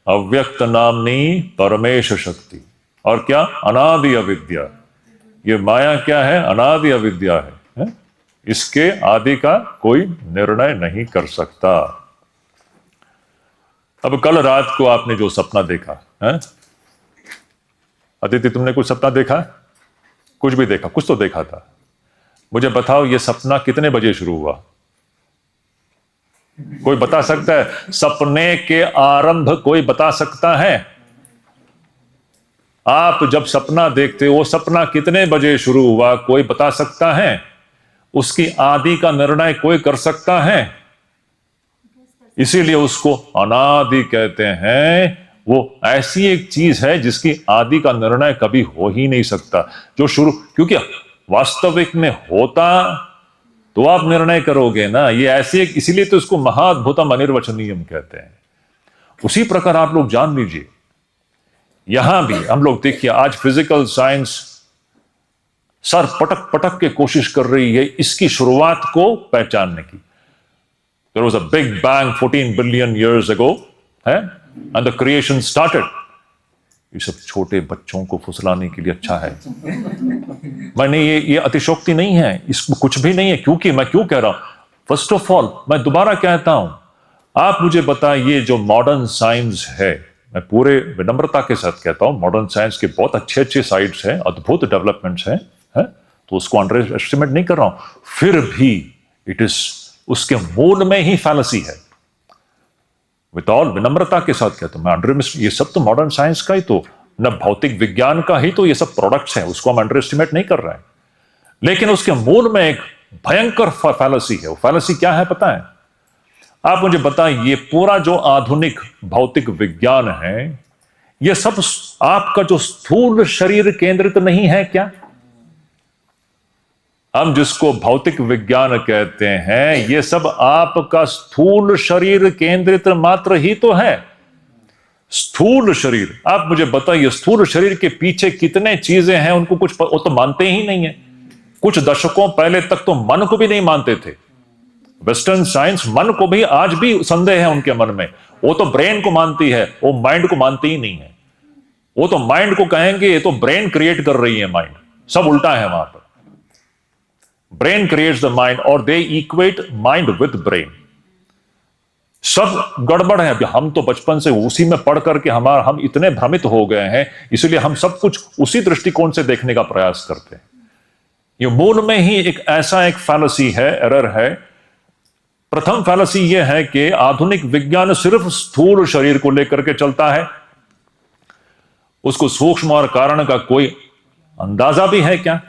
अव्यक्त नामनी परमेश शक्ति। और क्या? अनादि अविद्या। ये माया क्या है? अनादि अविद्या है? इसके आदि का कोई निर्णय नहीं कर सकता। अब कल रात को आपने जो सपना देखा है, अदिति तुमने कुछ सपना देखा? कुछ भी देखा? कुछ तो देखा था। मुझे बताओ ये सपना कितने बजे शुरू हुआ? कोई बता सकता है? सपने के आरंभ कोई बता सकता है? आप जब सपना देखते हो सपना कितने बजे शुरू हुआ कोई बता सकता है? उसकी आदि का निर्णय कोई कर सकता है? इसीलिए उसको अनादि कहते हैं। वो ऐसी एक चीज है जिसकी आदि का निर्णय कभी हो ही नहीं सकता। जो शुरू, क्योंकि वास्तविक में होता तो आप निर्णय करोगे ना। ये ऐसी एक, इसीलिए तो इसको महाद्भुतम अनिर्वचनीयम कहते हैं। उसी प्रकार आप लोग जान लीजिए, यहां भी हम लोग देखिए, आज फिजिकल साइंस सर पटक पटक के कोशिश कर रही है इसकी शुरुआत को पहचानने की। There was a big bang 14 billion years ago, है? And the creation started. ये सब छोटे बच्चों को फुसलाने के लिए अच्छा है। मैंने ये अतिशोक्ति नहीं है, इसमें कुछ भी नहीं है। क्योंकि मैं क्यों कह रहा हूं? फर्स्ट ऑफ ऑल मैं दोबारा कहता हूं, आप मुझे बताइए जो मॉडर्न साइंस है, मैं पूरे विनम्रता के साथ कहता हूं, मॉडर्न साइंस के बहुत अच्छे अच्छे साइड्स हैं, अद्भुत डेवलपमेंट्स हैं, है? तो उसको अंडर एस्टिमेट नहीं कर रहा हूं। फिर भी इट इज, उसके मूल में ही फैलेसी है। विद ऑल विनम्रता के साथ कहता हूं मैं, अंडर, ये सब तो मॉडर्न साइंस का ही तो, न भौतिक विज्ञान का ही तो ये सब प्रोडक्ट्स हैं, उसको हम अंडर एस्टिमेट नहीं कर रहे हैं। लेकिन उसके मूल में एक भयंकर फैलेसी है। वो फैलेसी क्या है पता है? आप मुझे बताएं, ये पूरा जो आधुनिक भौतिक विज्ञान है, ये सब आपका जो स्थूल शरीर केंद्रित नहीं है क्या? हम जिसको भौतिक विज्ञान कहते हैं, ये सब आपका स्थूल शरीर केंद्रित मात्र ही तो है। स्थूल शरीर, आप मुझे बताइए स्थूल शरीर के पीछे कितने चीजें हैं, उनको कुछ वो तो मानते ही नहीं है। कुछ दशकों पहले तक तो मन को भी नहीं मानते थे। वेस्टर्न साइंस मन को भी आज भी संदेह है उनके मन में। वो तो ब्रेन को मानती है, वो माइंड को मानती ही नहीं है। वो तो माइंड को कहेंगे ये तो ब्रेन क्रिएट कर रही है माइंड। सब उल्टा है वहां पर। ब्रेन क्रिएट्स द माइंड और दे इक्वेट माइंड विद ब्रेन। सब गड़बड़ है। हम तो बचपन से उसी में पढ़ करके हम इतने भ्रमित हो गए हैं, इसलिए हम सब कुछ उसी दृष्टिकोण से देखने का प्रयास करते हैं। ये मूल में ही एक ऐसा एक फैलेसी है, एरर है। प्रथम फैलेसी यह है कि आधुनिक विज्ञान सिर्फ स्थूल शरीर को लेकर के चलता है। उसको सूक्ष्म और कारण का कोई अंदाजा भी है क्या?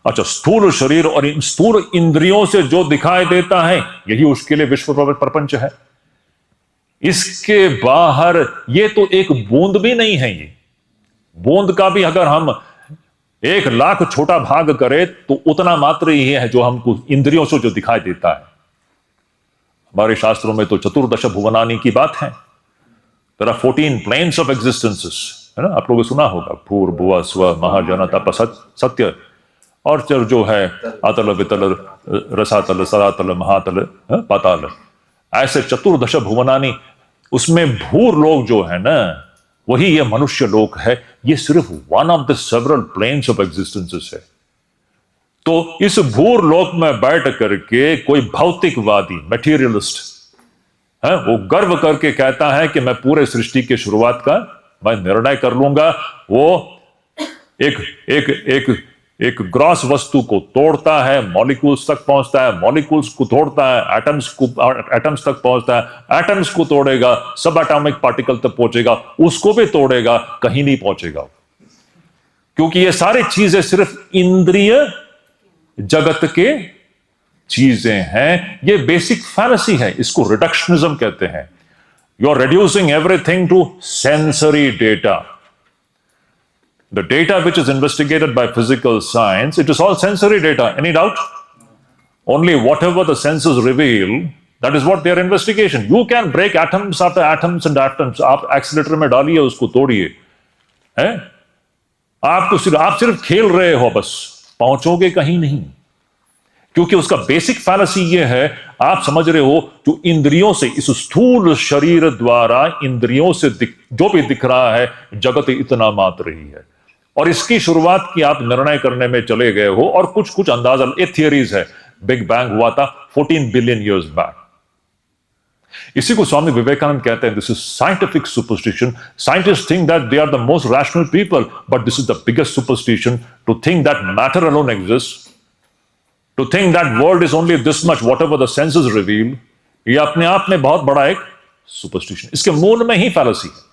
अच्छा, स्थूल शरीर और इन स्थूल इंद्रियों से जो दिखाई देता है यही उसके लिए विश्व प्रपंच है। इसके बाहर ये तो एक बूंद भी नहीं है। ये बूंद का भी अगर हम 1,00,000 छोटा भाग करें तो उतना मात्र ही है जो हमको इंद्रियों से जो दिखाई देता है। हमारे शास्त्रों में तो चतुर्दश भुवनानि की बात है। There are 14 planes of existences, है ना? आप लोगों ने सुना होगा, भूर भुव स्व महाजन तप सत्य, और जो है अतल वितल रसातल सरातल महातल पाताल, ऐसे चतुर्दश भुवनानि। उसमें भूर लोग जो है ना, वही ये मनुष्य लोक है। ये सिर्फ one of the several planes of existences है। तो इस भूर लोक में बैठ करके कोई भौतिकवादी मटेरियलिस्ट है, वो गर्व करके कहता है कि मैं पूरे सृष्टि की शुरुआत का मैं निर्णय कर लूंगा। वो एक एक एक एक ग्रॉस वस्तु को तोड़ता है, मॉलिक्यूल्स तक पहुंचता है, मॉलिक्यूल्स को तोड़ता है, एटम्स तक पहुंचता है, एटम्स को तोड़ेगा, सब एटॉमिक पार्टिकल तक पहुंचेगा, उसको भी तोड़ेगा, कहीं नहीं पहुंचेगा। क्योंकि ये सारी चीजें सिर्फ इंद्रिय जगत के चीजें हैं। ये बेसिक फैलेसी है, इसको रिडक्शनिज्म कहते हैं। You are reducing everything to sensory data. The data which is investigated by physical science, it is all sensory data. Any doubt? Only whatever the senses reveal, that is what their investigation. You can break atoms after atoms and atoms. आप accelerator में डालिए, उसको तोड़िए, हैं? आप सिर्फ खेल रहे हो, बस पहुंचोगे कहीं नहीं। क्योंकि उसका बेसिक फैलेसी ये है, आप समझ रहे हो, जो इंद्रियों से, इस स्थूल शरीर द्वारा इंद्रियों से जो भी दिख रहा है, जगत इतना मात्र ही है। और इसकी शुरुआत की आप निर्णय करने में चले गए हो, और कुछ कुछ अंदाजा, ये थियरीज है। बिग बैंग हुआ था 14 बिलियन ईयर्स बैक। इसी को स्वामी विवेकानंद कहते हैं, this is scientific superstition. Scientist think that they are the most rational people, but this is the biggest superstition, to think that matter alone exist, to think that world is only this much, whatever the senses reveal. ये अपने आप में बहुत बड़ा एक superstition, इसके मूल में ही फैलेसी है।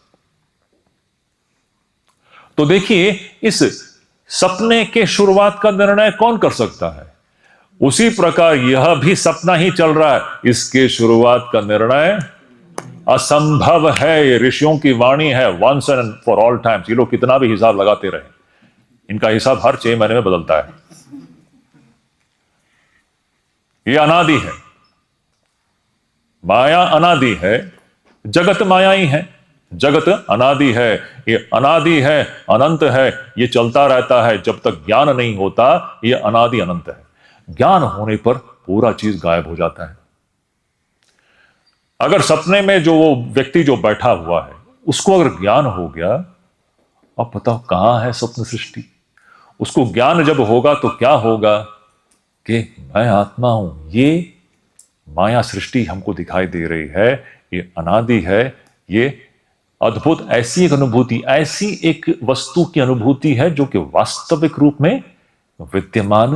तो देखिए, इस सपने के शुरुआत का निर्णय कौन कर सकता है? उसी प्रकार यह भी सपना ही चल रहा है, इसके शुरुआत का निर्णय असंभव है। ये ऋषियों की वाणी है, once and for all times. ये लोग कितना भी हिसाब लगाते रहे, इनका हिसाब हर 6 महीने में बदलता है। ये अनादि है, माया अनादि है, जगत माया ही है। जगत अनादि है, ये अनादि है, अनंत है, ये चलता रहता है जब तक ज्ञान नहीं होता। ये अनादि अनंत है। ज्ञान होने पर पूरा चीज गायब हो जाता है। अगर सपने में जो वो व्यक्ति जो बैठा हुआ है, उसको अगर ज्ञान हो गया, अब बताओ कहां है स्वप्न सृष्टि? उसको ज्ञान जब होगा तो क्या होगा कि मैं आत्मा हूं, ये माया सृष्टि हमको दिखाई दे रही है, ये अनादि है, ये अद्भुत ऐसी एक अनुभूति, ऐसी एक वस्तु की अनुभूति है जो कि वास्तविक रूप में विद्यमान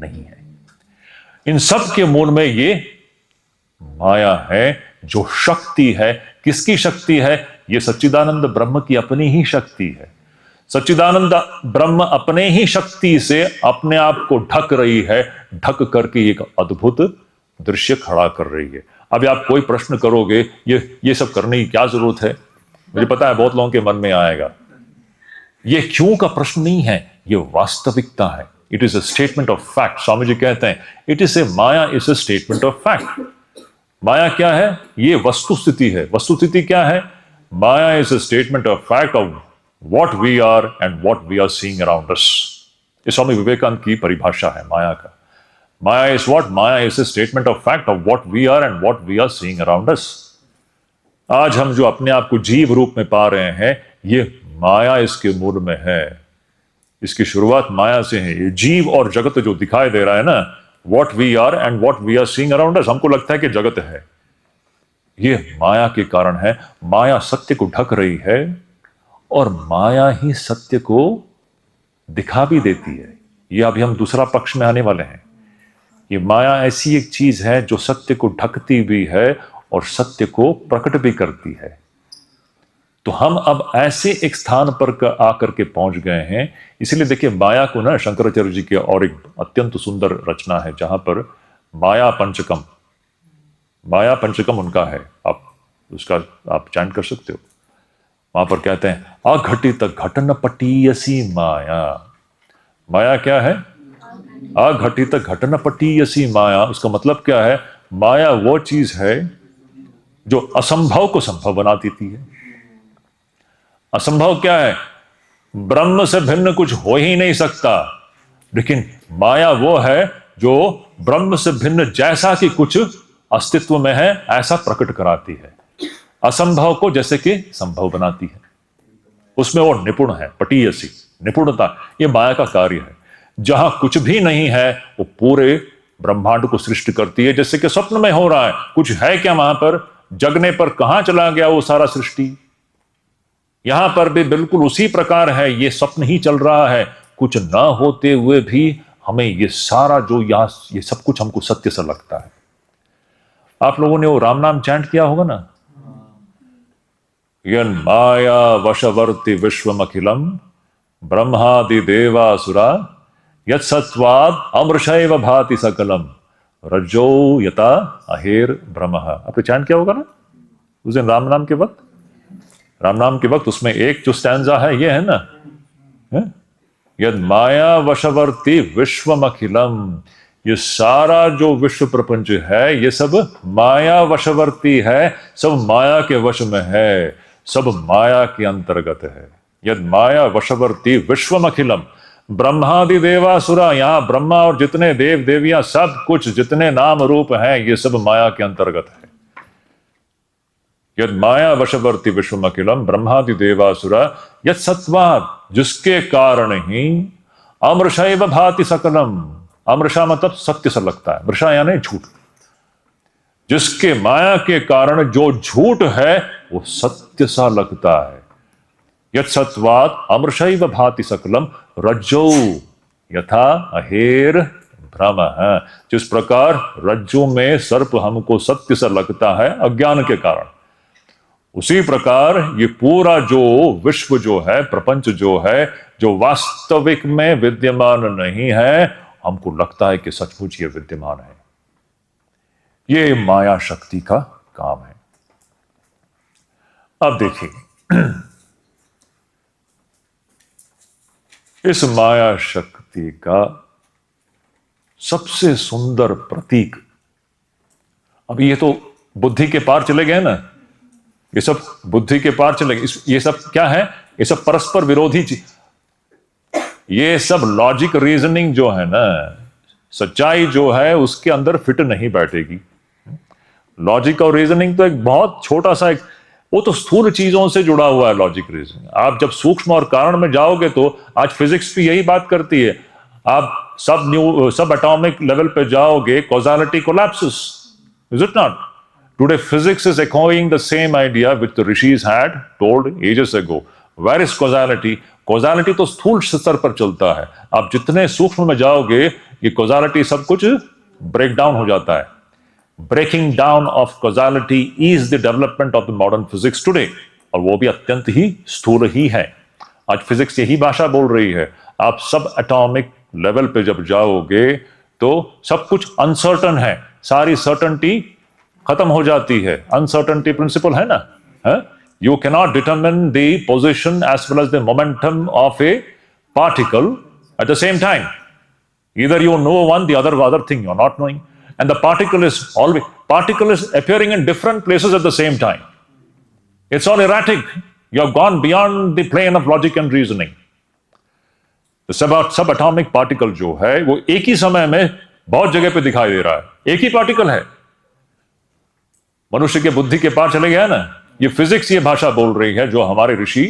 नहीं है। इन सब के मूल में ये माया है, जो शक्ति है। किसकी शक्ति है? ये सच्चिदानंद ब्रह्म की अपनी ही शक्ति है। सच्चिदानंद ब्रह्म अपने ही शक्ति से अपने आप को ढक रही है, ढक करके एक अद्भुत दृश्य खड़ा कर रही है। अब आप कोई प्रश्न करोगे, ये सब करने की क्या जरूरत है? मुझे पता है बहुत लोगों के मन में आएगा। ये क्यों का प्रश्न नहीं है, ये वास्तविकता है। It is a statement of fact. Swami ji कहते हैं it is a maya is a statement of fact. माया क्या है? ये वस्तु स्थिति है। वस्तु स्थिति क्या है? Maya is a statement of fact of what we are and what we are seeing around us. ये स्वामी विवेकानंद की परिभाषा है माया का। Maya is what? Maya is a statement of fact of what we are and what we are seeing around us. आज हम जो अपने आप को जीव रूप में पा रहे हैं, ये माया इसके मूल में है। इसकी शुरुआत माया से है। ये जीव और जगत जो दिखाई दे रहा है ना, what we are and what we are seeing around us, हमको लगता है कि जगत है, ये माया के कारण है। माया सत्य को ढक रही है और माया ही सत्य को दिखा भी देती है। ये अभी हम दूसरा पक्ष में आने वाले हैं। ये माया ऐसी एक चीज है जो सत्य को ढकती भी है और सत्य को प्रकट भी करती है। तो हम अब ऐसे एक स्थान पर आकर के पहुंच गए हैं। इसलिए देखिए माया को ना, शंकराचार्य जी की और एक अत्यंत सुंदर रचना है जहां पर माया पंचकम उनका है। आप उसका आप चैंट कर सकते हो। वहां पर कहते हैं अघटित घटन पटीयसी माया। माया क्या है? अघटित घटन पटीयसी माया। उसका मतलब क्या है? माया वो चीज है जो असंभव को संभव बना देती है। असंभव क्या है? ब्रह्म से भिन्न कुछ हो ही नहीं सकता, लेकिन माया वो है जो ब्रह्म से भिन्न जैसा कि कुछ अस्तित्व में है ऐसा प्रकट कराती है। असंभव को जैसे कि संभव बनाती है। उसमें वो निपुण है। पटीयसी, निपुणता, ये माया का कार्य है। जहां कुछ भी नहीं है वो पूरे ब्रह्मांड को सृष्टि करती है, जैसे कि स्वप्न में हो रहा है। कुछ है क्या वहां पर? जगने पर कहां चला गया वो सारा सृष्टि? यहां पर भी बिल्कुल उसी प्रकार है। ये स्वप्न ही चल रहा है। कुछ ना होते हुए भी हमें ये सारा जो यहां, ये सब कुछ हमको सत्य सा लगता है। आप लोगों ने वो राम नाम चैंट किया होगा ना, यन माया वशवर्ति विश्वमखिलम ब्रह्मादि देवासुरा यत् सत्वाद अमृषैव भाति सकलम रज्जो यथा अहेर ब्रह्मः। आपने चैंट किया होगा ना उस दिन राम नाम के वक्त। राम नाम के वक्त उसमें एक जो स्टैंजा है ये है ना, यद माया वशवर्ती विश्वमखिलम। ये सारा जो विश्व प्रपंच है ये सब माया वशवर्ती है, सब माया के वश में है, सब माया के अंतर्गत है। यद माया वशवर्ती विश्वमखिलम ब्रह्मादि देवासुरा। यहां ब्रह्मा और जितने देव देवियां सब कुछ जितने नाम रूप हैं ये सब माया के अंतर्गत है। यद माया वशवर्ती विश्वमखिलम ब्रह्मादि देवासुरा यद सत्वाद, जिसके कारण ही अमृषैव भाति सकलम। अमृषा मतलब सत्य सा लगता है, मृषा यानी झूठ। जिसके माया के कारण जो झूठ है वो सत्य सा लगता है। यद सत्वाद अमृषैव भाति सकलम रज्जो यथा अहेर भ्रमः। जिस प्रकार रज्जु में सर्प हमको सत्य सा लगता है अज्ञान के कारण, उसी प्रकार ये पूरा जो विश्व जो है, प्रपंच जो है, जो वास्तविक में विद्यमान नहीं है, हमको लगता है कि सचमुच ये विद्यमान है। ये माया शक्ति का काम है। अब देखिए इस माया शक्ति का सबसे सुंदर प्रतीक, अब ये तो बुद्धि के पार चले गए ना, ये सब बुद्धि के पार चले गए। ये सब क्या है? ये सब परस्पर विरोधी चीज। ये सब लॉजिक रीजनिंग जो है ना, सच्चाई जो है उसके अंदर फिट नहीं बैठेगी। लॉजिक और रीजनिंग तो एक बहुत छोटा सा एक, वो तो स्थूल चीजों से जुड़ा हुआ है लॉजिक रीजनिंग। आप जब सूक्ष्म और कारण में जाओगे तो आज फिजिक्स भी यही बात करती है। आप सब एटॉमिक लेवल पे जाओगे, causality collapses, is it not? Today, physics is echoing the same idea which the rishis had told ages ago. Where is causality? Causality तो स्थूल स्तर पर चलता है। आप जितने सूक्ष्म में जाओगे ये causality सब कुछ ब्रेक डाउन हो जाता है। Breaking down of causality is the development of the modern physics today, और वो भी अत्यंत ही स्थूल ही है। आज फिजिक्स यही भाषा बोल रही है। आप सब एटॉमिक लेवल पे जब जाओगे तो सब कुछ अनसर्टन है, सारी सर्टनटी खत्म हो जाती है। अनसर्टनिटी प्रिंसिपल है ना, you cannot determine the position as well as the momentum of a particle at the same time. Either you know one, the other thing you're not knowing. And the particle is appearing in different places at the same time. It's all erratic. You have gone beyond the plane of logic and reasoning. The subatomic particle जो है वो एक ही समय में बहुत जगह पे दिखाई दे रहा है, एक ही पार्टिकल है, मनुष्य के बुद्धि के पार चले गया ना। ये फिजिक्स ये भाषा बोल रही है जो हमारे ऋषि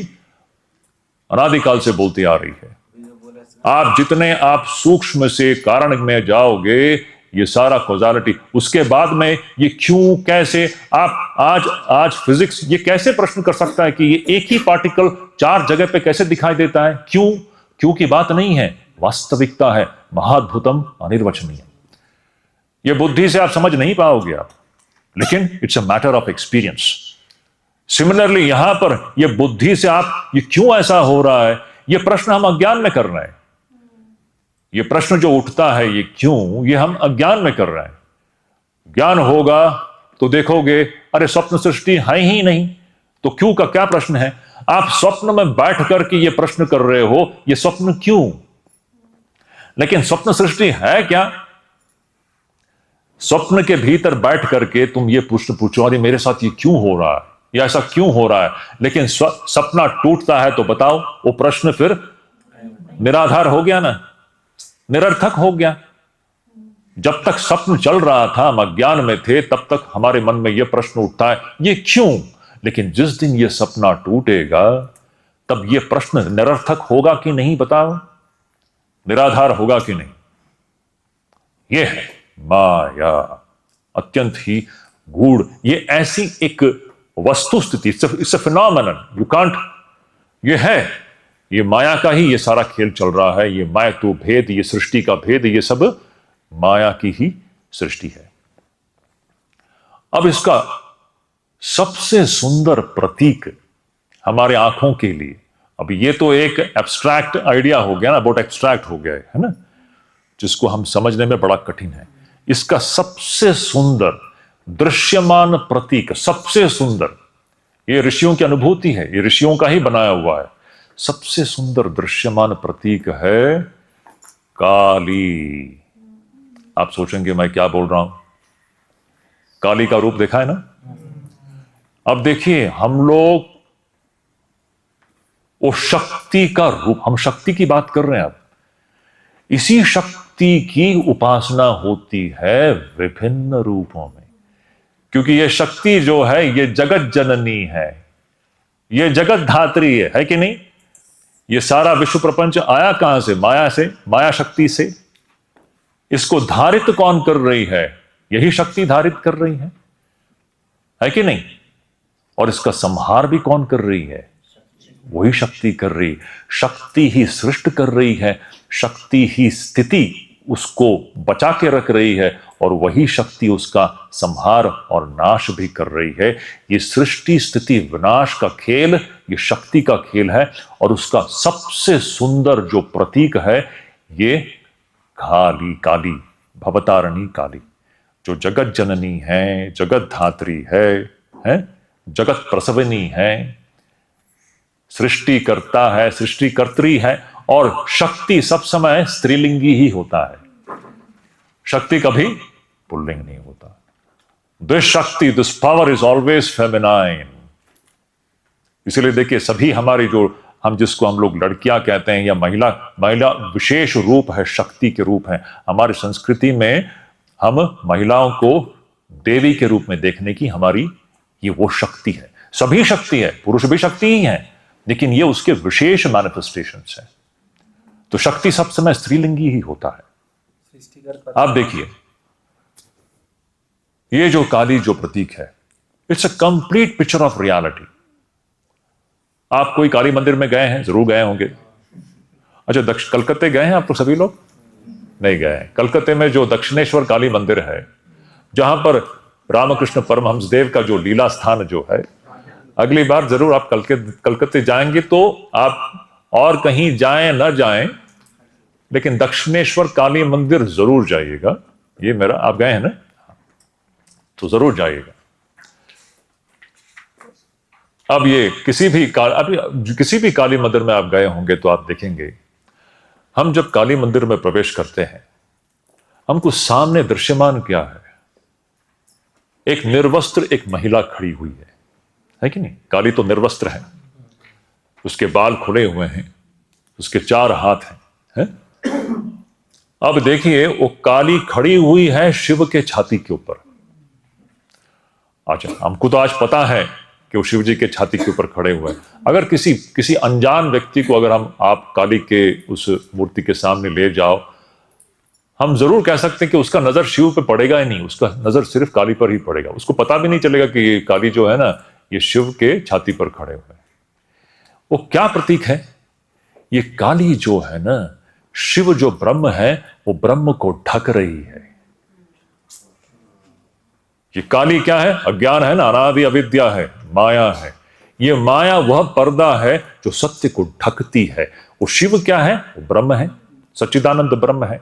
अनादिकाल से बोलती आ रही है। आप जितने आप सूक्ष्म से कारण में जाओगे, ये सारा कॉजालिटी, उसके बाद में ये क्यों कैसे, आप आज फिजिक्स ये कैसे प्रश्न कर सकता है कि ये एक ही पार्टिकल 4 जगह पे कैसे दिखाई देता है? क्यों की बात नहीं है, वास्तविकता है, महाद्भुतम अनिर्वचनीय। ये बुद्धि से आप समझ नहीं पाओगे आप, लेकिन it's a matter of experience. Similarly यहां पर ये बुद्धि से आप ये क्यों ऐसा हो रहा है, ये प्रश्न हम अज्ञान में कर रहे हैं। ये प्रश्न जो उठता है ये क्यों, ये हम अज्ञान में कर रहे हैं। ज्ञान होगा तो देखोगे अरे स्वप्न सृष्टि है ही नहीं, तो क्यों का क्या प्रश्न है? आप स्वप्न में बैठ करके ये प्रश्न कर रहे हो, ये स्वप्न क्यों? लेकिन स्वप्न सृष्टि है क्या? स्वप्न के भीतर बैठ करके तुम ये प्रश्न पूछो, अरे मेरे साथ ये क्यों हो रहा है, या ऐसा क्यों हो रहा है? लेकिन सपना टूटता है तो बताओ, वो प्रश्न फिर निराधार हो गया ना, निरर्थक हो गया। जब तक स्वप्न चल रहा था, हम अज्ञान में थे, तब तक हमारे मन में यह प्रश्न उठता है ये क्यों। लेकिन जिस दिन यह सपना टूटेगा तब यह प्रश्न निरर्थक होगा कि नहीं, बताओ, निराधार होगा कि नहीं। यह है माया, अत्यंत ही गूढ़, ये ऐसी एक वस्तु स्थिति, it's a phenomenon, you can't, ये है, ये माया का ही ये सारा खेल चल रहा है। ये माया तो भेद, ये सृष्टि का भेद, ये सब माया की ही सृष्टि है। अब इसका सबसे सुंदर प्रतीक हमारे आंखों के लिए, अब ये तो एक एब्स्ट्रैक्ट आइडिया हो गया ना, बहुत एक्सट्रैक्ट हो गया है ना, जिसको हम समझने में बड़ा कठिन है। इसका सबसे सुंदर दृश्यमान प्रतीक, सबसे सुंदर, ये ऋषियों की अनुभूति है, ये ऋषियों का ही बनाया हुआ है। सबसे सुंदर दृश्यमान प्रतीक है काली। आप सोचेंगे मैं क्या बोल रहा हूं, काली का रूप देखा है ना। अब देखिए, हम लोग वो शक्ति का रूप, हम शक्ति की बात कर रहे हैं। अब इसी शक्ति की उपासना होती है विभिन्न रूपों में, क्योंकि ये शक्ति जो है ये जगत जननी है, ये जगत धात्री है कि नहीं। ये सारा विश्व प्रपंच आया कहां से? माया से, माया शक्ति से। इसको धारित कौन कर रही है? यही शक्ति धारित कर रही है कि नहीं। और इसका संहार भी कौन कर रही है? वही शक्ति कर रही। शक्ति ही सृष्टि कर रही है, शक्ति ही स्थिति उसको बचा के रख रही है, और वही शक्ति उसका संहार और नाश भी कर रही है। ये सृष्टि स्थिति विनाश का खेल ये शक्ति का खेल है, और उसका सबसे सुंदर जो प्रतीक है ये काली, काली भवतारिणी काली, जो जगत जननी है, जगत धात्री है, जगत प्रसविनी है, सृष्टि करता है, सृष्टि कर्त्री है। और शक्ति सब समय स्त्रीलिंगी ही होता है, शक्ति कभी पुल्लिंग नहीं होता। दिस शक्ति, this power is always feminine. इसीलिए देखिए, सभी हमारी जो हम जिसको हम लोग लड़कियां कहते हैं या महिला विशेष रूप है, शक्ति के रूप है। हमारी संस्कृति में हम महिलाओं को देवी के रूप में देखने की हमारी ये वो शक्ति है। सभी शक्ति है, पुरुष भी शक्ति ही है, लेकिन ये उसके विशेष मैनिफेस्टेशंस है। तो शक्ति सब समय स्त्रीलिंगी ही होता है। आप देखिए, ये जो काली जो प्रतीक है, it's a complete picture of reality. आप कोई काली मंदिर में गए हैं? जरूर गए होंगे। अच्छा, कलकत्ते गए हैं आप तो सभी लोग? नहीं गए हैं। कलकत्ते में जो दक्षिणेश्वर काली मंदिर है, जहां पर रामकृष्ण परमहंस देव का जो लीला स्थान जो है, अगली बार जरूर आप कलकत्ते जाएंगे तो आप और कहीं जाएं न जाएं, लेकिन दक्षिणेश्वर काली मंदिर जरूर जाइएगा। ये मेरा, आप गए हैं ना, तो जरूर जाइएगा। अब ये किसी भी काली मंदिर में आप गए होंगे तो आप देखेंगे, हम जब काली मंदिर में प्रवेश करते हैं हमको सामने दृश्यमान क्या है? एक निर्वस्त्र एक महिला खड़ी हुई है कि नहीं? काली तो निर्वस्त्र है, उसके बाल खुले हुए हैं, उसके 4 हाथ हैं, है? अब देखिए, वो काली खड़ी हुई है शिव के छाती के ऊपर। अच्छा, हमको तो आज पता है कि वो शिव जी के छाती के ऊपर खड़े हुए हैं। अगर किसी अनजान व्यक्ति को अगर आप काली के उस मूर्ति के सामने ले जाओ, हम जरूर कह सकते हैं कि उसका नजर शिव पे पड़ेगा ही नहीं, उसका नजर सिर्फ काली पर ही पड़ेगा। उसको पता भी नहीं चलेगा कि ये काली जो है ना, ये शिव के छाती पर खड़े हुए हैं। वो क्या प्रतीक है? ये काली जो है ना, शिव जो ब्रह्म है, वो ब्रह्म को ढक रही है। ये काली क्या है? अज्ञान है ना, अनादि अविद्या है, माया है। ये माया वह पर्दा है जो सत्य को ढकती है। वो शिव क्या है? वो ब्रह्म है, सच्चिदानंद ब्रह्म है।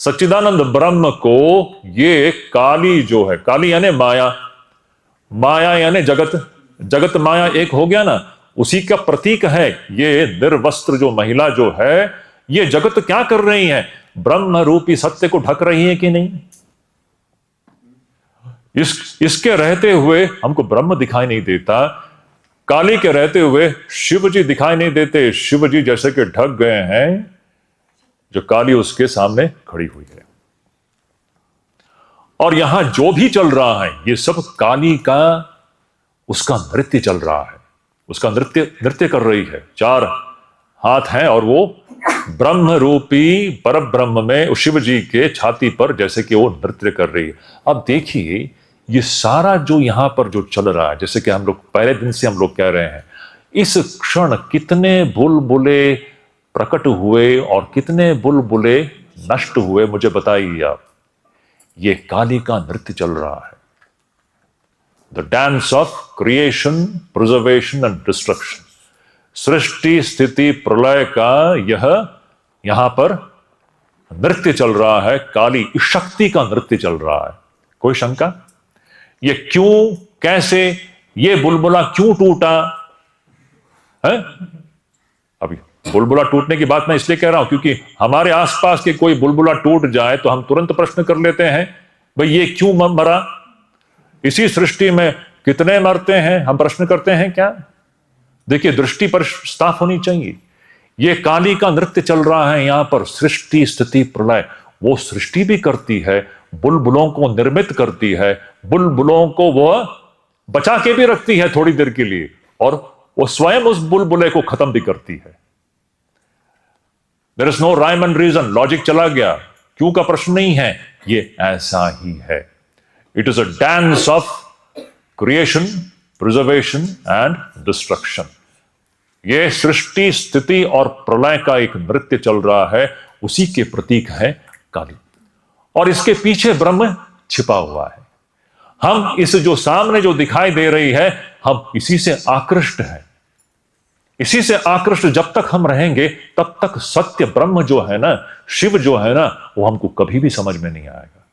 सच्चिदानंद ब्रह्म को ये काली जो है, काली यानी माया, माया यानी जगत, जगत माया एक हो गया ना, उसी का प्रतीक है। ये निर्वस्त्र जो महिला जो है, ये जगत क्या कर रही है? ब्रह्म रूपी सत्य को ढक रही है कि नहीं? इसके रहते हुए हमको ब्रह्म दिखाई नहीं देता, काली के रहते हुए शिव जी दिखाई नहीं देते। शिव जी जैसे कि ढक गए हैं, जो काली उसके सामने खड़ी हुई है। और यहां जो भी चल रहा है, ये सब काली का उसका नृत्य चल रहा है, उसका नृत्य कर रही है। 4 हाथ हैं और वो ब्रह्म रूपी पर ब्रह्म में शिव जी के छाती पर जैसे कि वो नृत्य कर रही है। अब देखिए, ये सारा जो यहां पर जो चल रहा है, जैसे कि हम लोग पहले दिन से हम लोग कह रहे हैं, इस क्षण कितने बुलबुले प्रकट हुए और कितने बुलबुले नष्ट हुए, मुझे बताइए आप। ये काली का नृत्य चल रहा है, the dance of creation, preservation and destruction. सृष्टि स्थिति प्रलय का यह यहां पर नृत्य चल रहा है, काली शक्ति का नृत्य चल रहा है। कोई शंका? ये क्यों, कैसे, ये बुलबुला क्यों टूटा है? अभी बुलबुला टूटने की बात मैं इसलिए कह रहा हूं क्योंकि हमारे आसपास के कोई बुलबुला टूट जाए तो हम तुरंत प्रश्न कर लेते हैं, भाई ये क्यों मरा? इसी सृष्टि में कितने मरते हैं, हम प्रश्न करते हैं क्या? देखिए, दृष्टि पर साफ होनी चाहिए। ये काली का नृत्य चल रहा है यहां पर, सृष्टि स्थिति प्रलय। वो सृष्टि भी करती है, बुलबुलों को निर्मित करती है, बुलबुलों को वो बचा के भी रखती है थोड़ी देर के लिए, और वो स्वयं उस बुलबुले को खत्म भी करती है। There is no rhyme and reason, logic चला गया, क्यों का प्रश्न नहीं है, ये ऐसा ही है। It is a dance of creation, preservation and destruction. ये सृष्टि स्थिति और प्रलय का एक नृत्य चल रहा है, उसी के प्रतीक है काली। और इसके पीछे ब्रह्म छिपा हुआ है। हम इस जो सामने जो दिखाई दे रही है, हम इसी से आकृष्ट हैं। इसी से आकृष्ट जब तक हम रहेंगे, तब तक सत्य ब्रह्म जो है ना, शिव जो है ना, वो हमको कभी भी समझ में नहीं आएगा।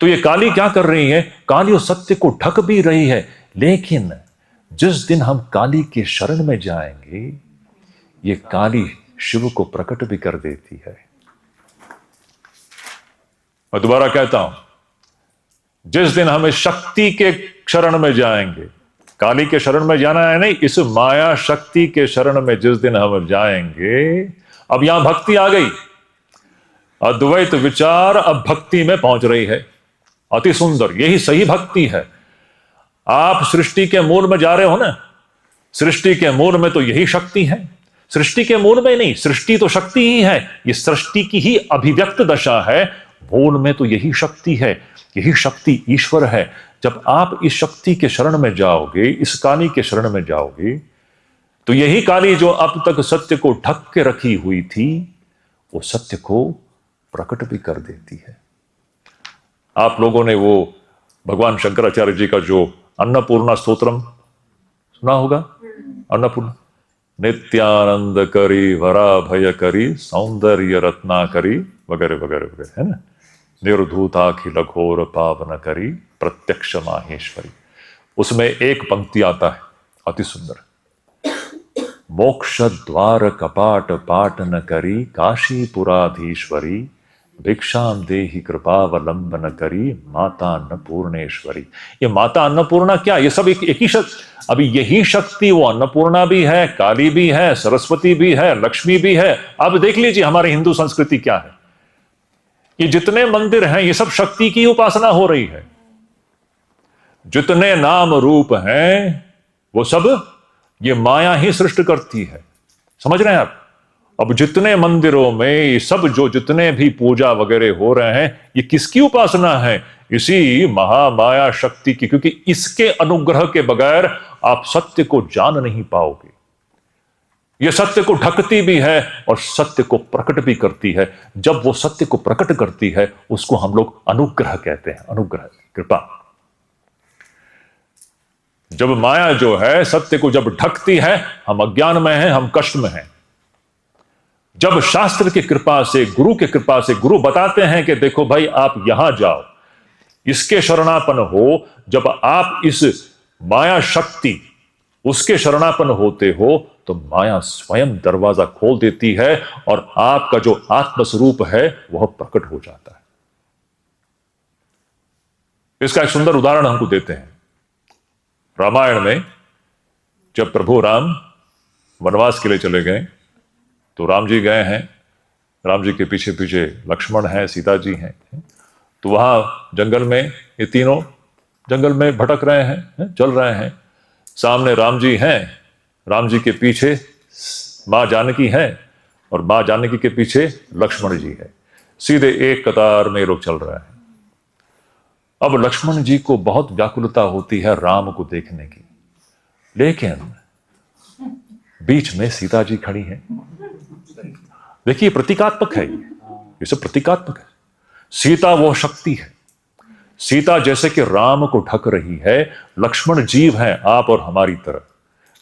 तो ये काली क्या कर रही है? काली उस सत्य को ढक भी रही है, लेकिन जिस दिन हम काली के शरण में जाएंगे, ये काली शिव को प्रकट भी कर देती है। मैं दोबारा कहता हूं, जिस दिन हम इस शक्ति के शरण में जाएंगे, काली के शरण में जाना है नहीं, इस माया शक्ति के शरण में जिस दिन हम जाएंगे, अब यहां भक्ति आ गई, अद्वैत विचार अब भक्ति में पहुंच रही है। अति सुंदर, यही सही भक्ति है। आप सृष्टि के मूल में जा रहे हो ना, सृष्टि के मूल में तो यही शक्ति है। सृष्टि के मूल में नहीं, सृष्टि तो शक्ति ही है, ये सृष्टि की ही अभिव्यक्त दशा है। मूल में तो यही शक्ति है, यही शक्ति ईश्वर है। जब आप इस शक्ति के शरण में जाओगे, इस काली के शरण में जाओगे, तो यही काली जो अब तक सत्य को ढक के रखी हुई थी, वो सत्य को प्रकट भी कर देती है। आप लोगों ने वो भगवान शंकराचार्य जी का जो अन्नपूर्णा स्तोत्रम सुना होगा। अन्नपूर्णा, नित्यानंद करी, वरा भय करी, सौंदर्य रत्ना करी, वगैरह वगैरह वगैरह, है ना। निर्धूताखिल घोर पावन करी, प्रत्यक्ष माहेश्वरी। उसमें एक पंक्ति आता है अति सुंदर, मोक्ष द्वार कपाट पाटन करी, काशीपुराधीश्वरी, भिक्षाम देहि कृपावलंबन करी माता अन्नपूर्णेश्वरी। ये माता अन्नपूर्णा क्या, ये सब एक ही शक्ति। अभी यही शक्ति वो अन्नपूर्णा भी है, काली भी है, सरस्वती भी है, लक्ष्मी भी है। अब देख लीजिए हमारी हिंदू संस्कृति क्या है। ये जितने मंदिर हैं ये सब शक्ति की उपासना हो रही है। जितने नाम रूप हैं वो सब ये माया ही सृष्टि करती है। समझ रहे हैं आप? अब जितने मंदिरों में ये सब जो जितने भी पूजा वगैरह हो रहे हैं ये किसकी उपासना है? इसी महामाया शक्ति की, क्योंकि इसके अनुग्रह के बगैर आप सत्य को जान नहीं पाओगे। यह सत्य को ढकती भी है और सत्य को प्रकट भी करती है। जब वो सत्य को प्रकट करती है उसको हम लोग अनुग्रह कहते हैं, अनुग्रह, कृपा। जब माया जो है सत्य को जब ढकती है, हम अज्ञान में हैं, हम कष्ट में हैं। जब शास्त्र की कृपा से, गुरु की कृपा से, गुरु बताते हैं कि देखो भाई आप यहां जाओ, इसके शरणापन हो, जब आप इस माया शक्ति उसके शरणापन होते हो तो माया स्वयं दरवाजा खोल देती है और आपका जो आत्मस्वरूप है वह प्रकट हो जाता है। इसका एक सुंदर उदाहरण हमको देते हैं। रामायण में जब प्रभु राम वनवास के लिए चले गए तो राम जी गए हैं, राम जी के पीछे पीछे लक्ष्मण हैं, सीता जी हैं। तो वहां जंगल में ये तीनों जंगल में भटक रहे हैं, चल रहे हैं। सामने राम जी हैं, राम जी के पीछे मां जानकी है और मां जानकी के पीछे लक्ष्मण जी है। सीधे एक कतार में लोग चल रहे हैं। अब लक्ष्मण जी को बहुत व्याकुलता होती है राम को देखने की, लेकिन बीच में सीता जी खड़ी हैं। देखिए प्रतीकात्मक है, ये सब प्रतीकात्मक है। सीता वो शक्ति है। सीता जैसे कि राम को ढक रही है, लक्ष्मण जीव है आप और हमारी तरह।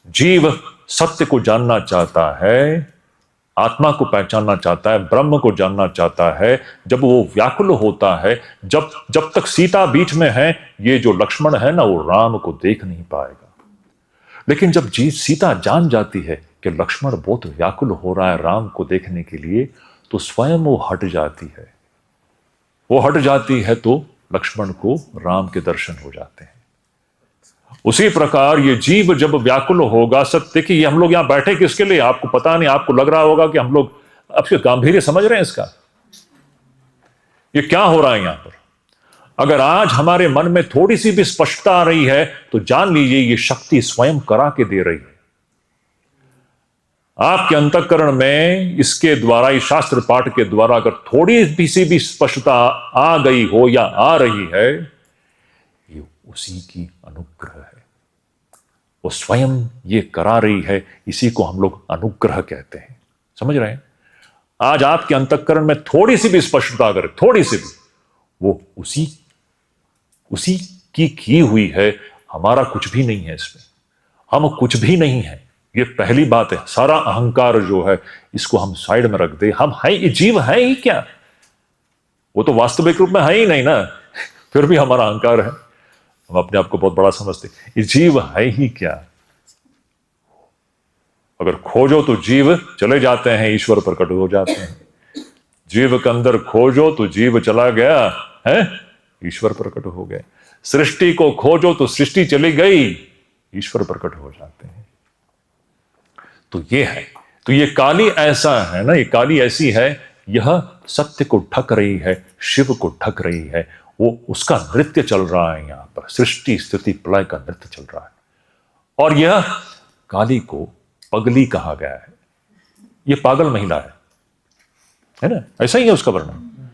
जीव सत्य को जानना चाहता है, आत्मा को पहचानना चाहता है, ब्रह्म को जानना चाहता है। जब वो व्याकुल होता है, जब तक सीता बीच में है, ये जो लक्ष्मण है ना वो राम को देख नहीं पाएगा। लेकिन जब सीता जान जाती है कि लक्ष्मण बहुत व्याकुल हो रहा है राम को देखने के लिए, तो स्वयं वो हट जाती है। वो हट जाती है तो लक्ष्मण को राम के दर्शन हो जाते हैं। उसी प्रकार ये जीव जब व्याकुल होगा, सत्य कि ये हम लोग यहां बैठे किसके लिए? आपको पता नहीं, आपको लग रहा होगा कि हम लोग आपके गांभीर्य समझ रहे हैं इसका, ये क्या हो रहा है यहां पर। अगर आज हमारे मन में थोड़ी सी भी स्पष्टता आ रही है तो जान लीजिए ये शक्ति स्वयं करा के दे रही है आपके अंतःकरण में। इसके द्वारा, इस शास्त्र पाठ के द्वारा अगर थोड़ी सी भी स्पष्टता आ गई हो या आ रही है, ये उसी की अनुग्रह है। वो स्वयं ये करा रही है, इसी को हम लोग अनुग्रह कहते हैं। समझ रहे हैं? आज आपके अंतःकरण में थोड़ी सी भी स्पष्टता अगर, थोड़ी सी भी, वो उसी की हुई है। हमारा कुछ भी नहीं है इसमें, हम कुछ भी नहीं है। ये पहली बात है। सारा अहंकार जो है इसको हम साइड में रख दे। हम है, ये जीव है ही क्या? वो तो वास्तविक रूप में है ही नहीं ना, फिर भी हमारा अहंकार है, हम अपने आप को बहुत बड़ा समझते। ये जीव है ही क्या? अगर खोजो तो जीव चले जाते हैं, ईश्वर प्रकट हो जाते हैं। जीव के अंदर खोजो तो जीव चला गया है, ईश्वर प्रकट हो गए। सृष्टि को खोजो तो सृष्टि चली गई, ईश्वर प्रकट हो जाते हैं। तो ये है, तो ये काली ऐसा है ना, ये काली ऐसी है, यह सत्य को ढक रही है, शिव को ढक रही है। वो उसका नृत्य चल रहा है यहां पर, सृष्टि स्थिति प्रलय का नृत्य चल रहा है। और यह काली को पगली कहा गया है। यह पागल महिला है ना, ऐसा ही है उसका वर्णन।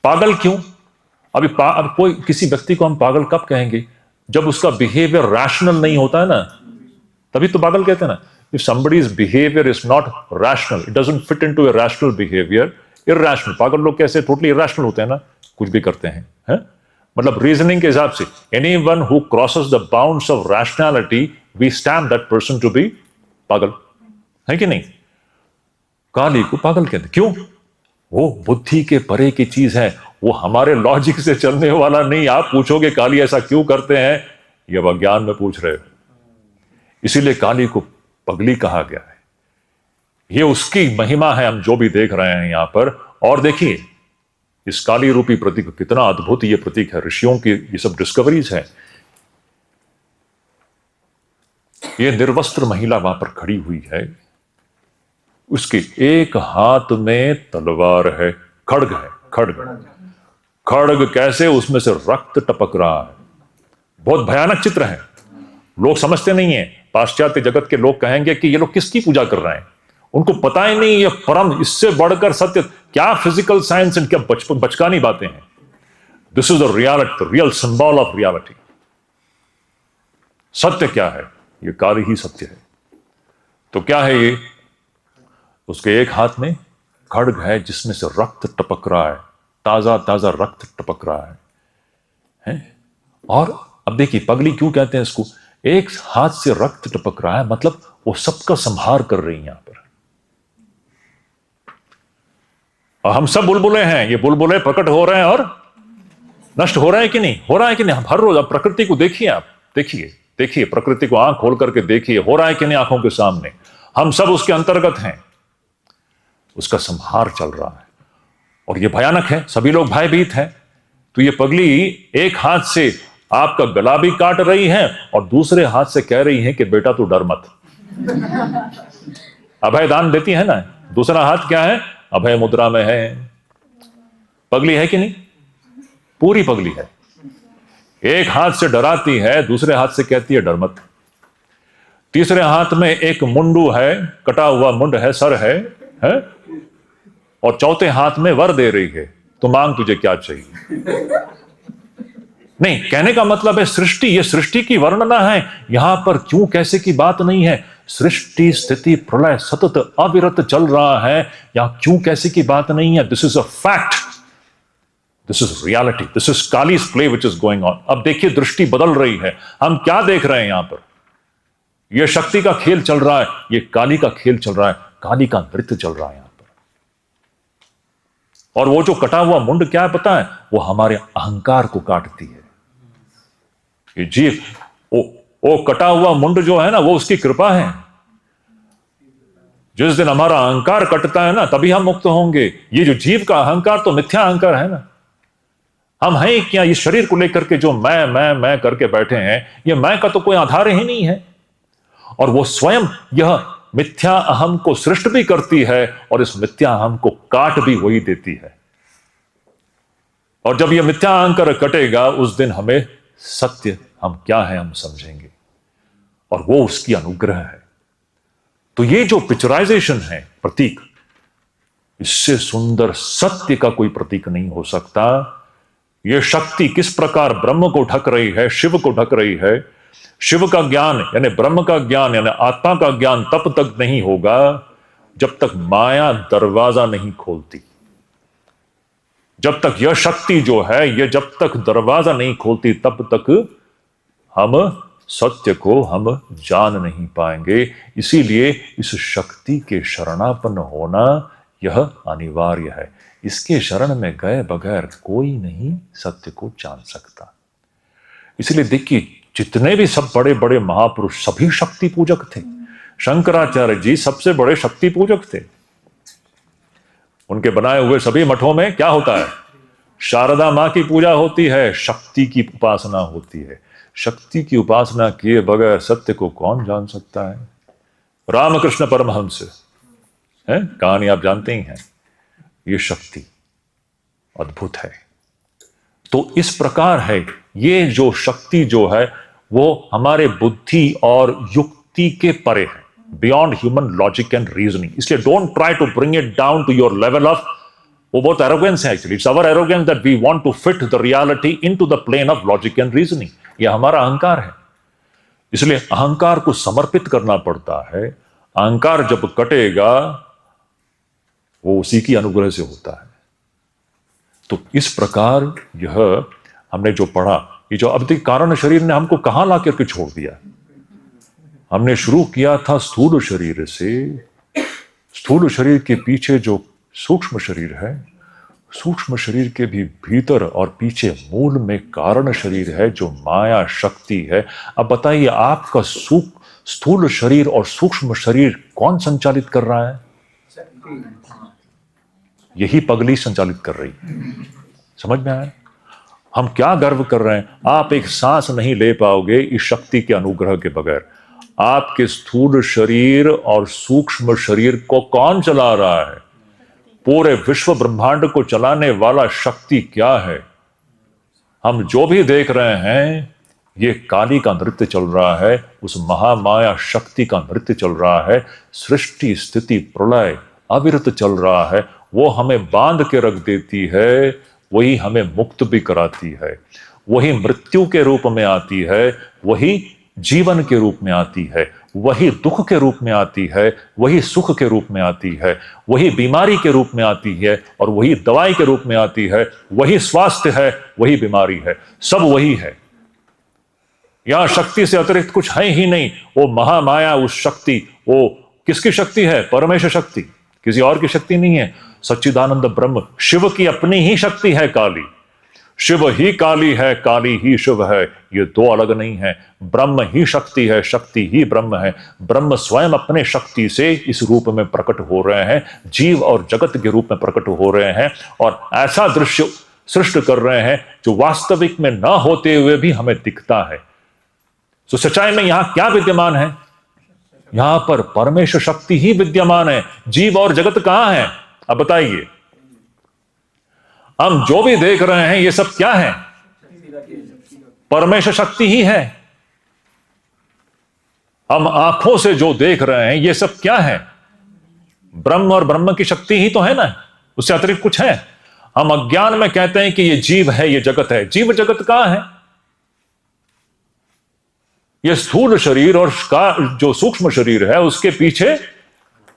पागल क्यों? अब कोई किसी व्यक्ति को हम पागल कब कहेंगे? जब उसका बिहेवियर रैशनल नहीं होता है ना, तभी तो पागल कहते हैं ना। If somebody's behavior is not rational, it doesn't fit into a rational behavior, irrational. पागल लोग कैसे टोटली irrational होते हैं ना, कुछ भी करते हैं, मतलब रीजनिंग के हिसाब से anyone who crosses the bounds of rationality, we stamp that person to be पागल, है कि नहीं? काली को पागल कहते हैं। क्यों? वो बुद्धि के परे की चीज है, वो हमारे लॉजिक से चलने वाला नहीं। आप पूछोगे काली ऐसा क्यों करते हैं, ये अब अज्ञान में पूछ रहे हो। इसीलिए काली को पगली कहा गया है। ये उसकी महिमा है, हम जो भी देख रहे हैं यहां पर। और देखिए इस काली रूपी प्रतीक कितना अद्भुत ये प्रतीक है, ऋषियों की ये सब डिस्कवरीज है। ये निर्वस्त्र महिला वहां पर खड़ी हुई है, उसके एक हाथ में तलवार है, खड्ग है, खड्ग। खड्ग कैसे, उसमें से रक्त टपक रहा है। बहुत भयानक चित्र है, लोग समझते नहीं है। पाश्चात्य जगत के लोग कहेंगे कि ये लोग किसकी पूजा कर रहे हैं, उनको पता ही नहीं ये परम, इससे बढ़कर सत्य क्या, फिजिकल साइंस एंड क्या बचकानी बातें हैं। This is the reality, real symbol of reality. सत्य क्या है, ये काली ही सत्य है। तो क्या है ये, उसके एक हाथ में खड्ग है जिसमें से रक्त टपक रहा है, ताजा ताजा रक्त टपक रहा है? और अब देखिए पगली क्यों कहते हैं इसको, एक हाथ से रक्त टपक रहा है, मतलब वो सबका संहार कर रही है यहां पर। और हम सब बुलबुले हैं, ये बुलबुले प्रकट हो रहे हैं और नष्ट हो रहे हैं कि नहीं, हो रहा है कि नहीं। हम हर रोज आप प्रकृति को देखिए, आप देखिए, देखिए प्रकृति को आंख खोल करके देखिए, हो रहा है कि नहीं आंखों के सामने। हम सब उसके अंतर्गत हैं, उसका संहार चल रहा है और ये भयानक है, सभी लोग भयभीत हैं। तो ये पगली एक हाथ से आपका गला भी काट रही है और दूसरे हाथ से कह रही है कि बेटा तू डर मत। अभय दान देती है ना, दूसरा हाथ क्या है, अभय मुद्रा में है। पगली है कि नहीं, पूरी पगली है। एक हाथ से डराती है, दूसरे हाथ से कहती है डर मत। तीसरे हाथ में एक मुंडू है, कटा हुआ मुंड है, सर है? और चौथे हाथ में वर दे रही है, तो मांग तुझे क्या चाहिए। नहीं, कहने का मतलब है सृष्टि, ये सृष्टि की वर्णना है, यहां पर क्यों कैसे की बात नहीं है। सृष्टि स्थिति प्रलय सतत अविरत चल रहा है, यहां क्यों कैसे की बात नहीं है। This is a fact, this is reality, this is kalij play which is going on. अब देखिए दृष्टि बदल रही है, हम क्या देख रहे हैं यहां पर, यह शक्ति का खेल चल रहा है, यह काली का खेल चल रहा है, काली का नृत्य चल रहा है यहां पर। और वो जो कटा हुआ मुंड क्या है पता है, वो हमारे अहंकार को काटती है। ये जीव, वो कटा हुआ मुंड जो है ना, वो उसकी कृपा है। जिस दिन हमारा अहंकार कटता है ना, तभी हम मुक्त होंगे। ये जो जीव का अहंकार तो मिथ्या अहंकार है ना, हम हैं क्या, इस शरीर को लेकर के जो मैं करके बैठे हैं, ये मैं का तो कोई आधार ही नहीं है। और वो स्वयं यह मिथ्या अहम को सृष्ट भी करती है और इस मिथ्या अहम को काट भी वही देती है। और जब यह मिथ्या अहंकार कटेगा, उस दिन हमें सत्य हम क्या है हम समझेंगे, और वो उसकी अनुग्रह है। तो ये जो पिक्चराइजेशन है प्रतीक, इससे सुंदर सत्य का कोई प्रतीक नहीं हो सकता। यह शक्ति किस प्रकार ब्रह्म को ढक रही है, शिव को ढक रही है। शिव का ज्ञान यानी ब्रह्म का ज्ञान यानी आत्मा का ज्ञान तब तक नहीं होगा जब तक माया दरवाजा नहीं खोलती। जब तक यह शक्ति जो है, यह जब तक दरवाजा नहीं खोलती, तब तक हम सत्य को हम जान नहीं पाएंगे। इसीलिए इस शक्ति के शरणापन्न होना यह अनिवार्य है। इसके शरण में गए बगैर कोई नहीं सत्य को जान सकता। इसलिए देखिए, जितने भी सब बड़े बड़े महापुरुष सभी शक्ति पूजक थे। शंकराचार्य जी सबसे बड़े शक्ति पूजक थे। उनके बनाए हुए सभी मठों में क्या होता है, शारदा मां की पूजा होती है, शक्ति की उपासना होती है। शक्ति की उपासना किए बगैर सत्य को कौन जान सकता है। रामकृष्ण परमहंस है, कहानी आप जानते ही हैं। ये शक्ति अद्भुत है। तो इस प्रकार है, ये जो शक्ति जो है वो हमारे बुद्धि और युक्ति के परे है, beyond human logic and reasoning. इसलिए don't try to bring it down to your level of, वो बहुत एरोगेंस है actually. It's our arrogance that we want to fit the reality into the plane of logic and reasoning. ये हमारा अहंकार है। इसलिए अहंकार को समर्पित करना पड़ता है। अहंकार जब कटेगा वो उसी की अनुग्रह से होता है। तो इस प्रकार यह हमने जो पढ़ा, ये जो अब तक कारण शरीर ने हमको कहां ला करके छोड़ दिया। हमने शुरू किया था स्थूल शरीर से। स्थूल शरीर के पीछे जो सूक्ष्म शरीर है, सूक्ष्म शरीर के भी भीतर और पीछे मूल में कारण शरीर है जो माया शक्ति है। अब बताइए, आपका स्थूल शरीर और सूक्ष्म शरीर कौन संचालित कर रहा है? यही पगली संचालित कर रही है। समझ में आया? हम क्या गर्व कर रहे हैं? आप एक सांस नहीं ले पाओगे इस शक्ति के अनुग्रह के बगैर। आपके स्थूल शरीर और सूक्ष्म शरीर को कौन चला रहा है? पूरे विश्व ब्रह्मांड को चलाने वाला शक्ति क्या है? हम जो भी देख रहे हैं ये काली का नृत्य चल रहा है, उस महामाया शक्ति का नृत्य चल रहा है। सृष्टि स्थिति प्रलय अविरत चल रहा है। वो हमें बांध के रख देती है, वही हमें मुक्त भी कराती है। वही मृत्यु के रूप में आती है, वही जीवन के रूप में आती है, वही दुख के रूप में आती है, वही सुख के रूप में आती है, वही बीमारी के रूप में आती है और वही दवाई के रूप में आती है। वही स्वास्थ्य है, वही बीमारी है, सब वही है। यहां शक्ति से अतिरिक्त कुछ है ही नहीं। वो महामाया, उस शक्ति, वो किसकी शक्ति है? परमेश्वर शक्ति, किसी और की शक्ति नहीं है। सच्चिदानंद ब्रह्म शिव की अपनी ही शक्ति है काली। शिव ही काली है, काली ही शिव है, ये दो अलग नहीं है। ब्रह्म ही शक्ति है, शक्ति ही ब्रह्म है। ब्रह्म स्वयं अपने शक्ति से इस रूप में प्रकट हो रहे हैं, जीव और जगत के रूप में प्रकट हो रहे हैं और ऐसा दृश्य सृष्टि कर रहे हैं जो वास्तविक में ना होते हुए भी हमें दिखता है। तो सच्चाई में यहां क्या विद्यमान है? यहां पर परमेश्वर शक्ति ही विद्यमान है। जीव और जगत कहां है? अब बताइए, हम जो भी देख रहे हैं ये सब क्या है? परमेश्वर शक्ति ही है। हम आंखों से जो देख रहे हैं ये सब क्या है? ब्रह्म और ब्रह्म की शक्ति ही तो है ना, उससे अतिरिक्त कुछ है? हम अज्ञान में कहते हैं कि ये जीव है, ये जगत है। जीव जगत कहां है? ये स्थूल शरीर और जो सूक्ष्म शरीर है उसके पीछे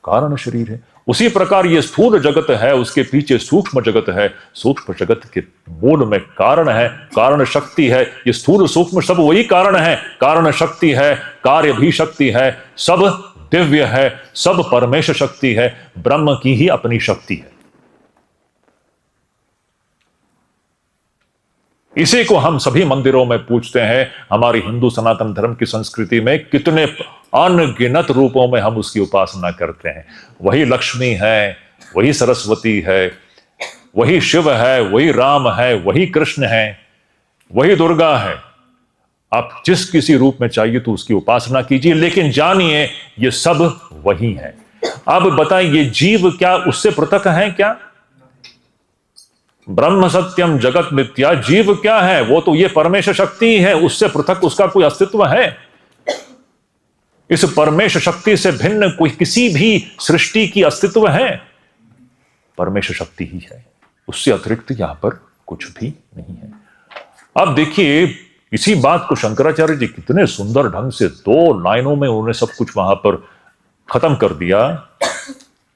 कारण शरीर है। उसी प्रकार ये स्थूल जगत है, उसके पीछे सूक्ष्म जगत है। सूक्ष्म जगत के मूल में कारण है, कारण शक्ति है। ये स्थूल सूक्ष्म सब वही कारण है, कारण शक्ति है, कार्य भी शक्ति है, सब दिव्य है, सब परमेश्वर शक्ति है, ब्रह्म की ही अपनी शक्ति है। इसी को हम सभी मंदिरों में पूजते हैं। हमारी हिंदू सनातन धर्म की संस्कृति में कितने अनगिनत रूपों में हम उसकी उपासना करते हैं। वही लक्ष्मी है, वही सरस्वती है, वही शिव है, वही राम है, वही कृष्ण है, वही दुर्गा है। आप जिस किसी रूप में चाहिए तो उसकी उपासना कीजिए, लेकिन जानिए ये सब वही है। अब बताइए, जीव क्या उससे पृथक है क्या? ब्रह्म सत्यम जगत मिथ्या, जीव क्या है? वो तो ये परमेश्वर शक्ति है, उससे पृथक उसका कोई अस्तित्व है? इस परमेश्वर शक्ति से भिन्न कोई किसी भी सृष्टि की अस्तित्व है? परमेश्वर शक्ति ही है, उससे अतिरिक्त यहां पर कुछ भी नहीं है। अब देखिए, इसी बात को शंकराचार्य जी कितने सुंदर ढंग से 2 लाइनों में उन्होंने सब कुछ वहां पर खत्म कर दिया।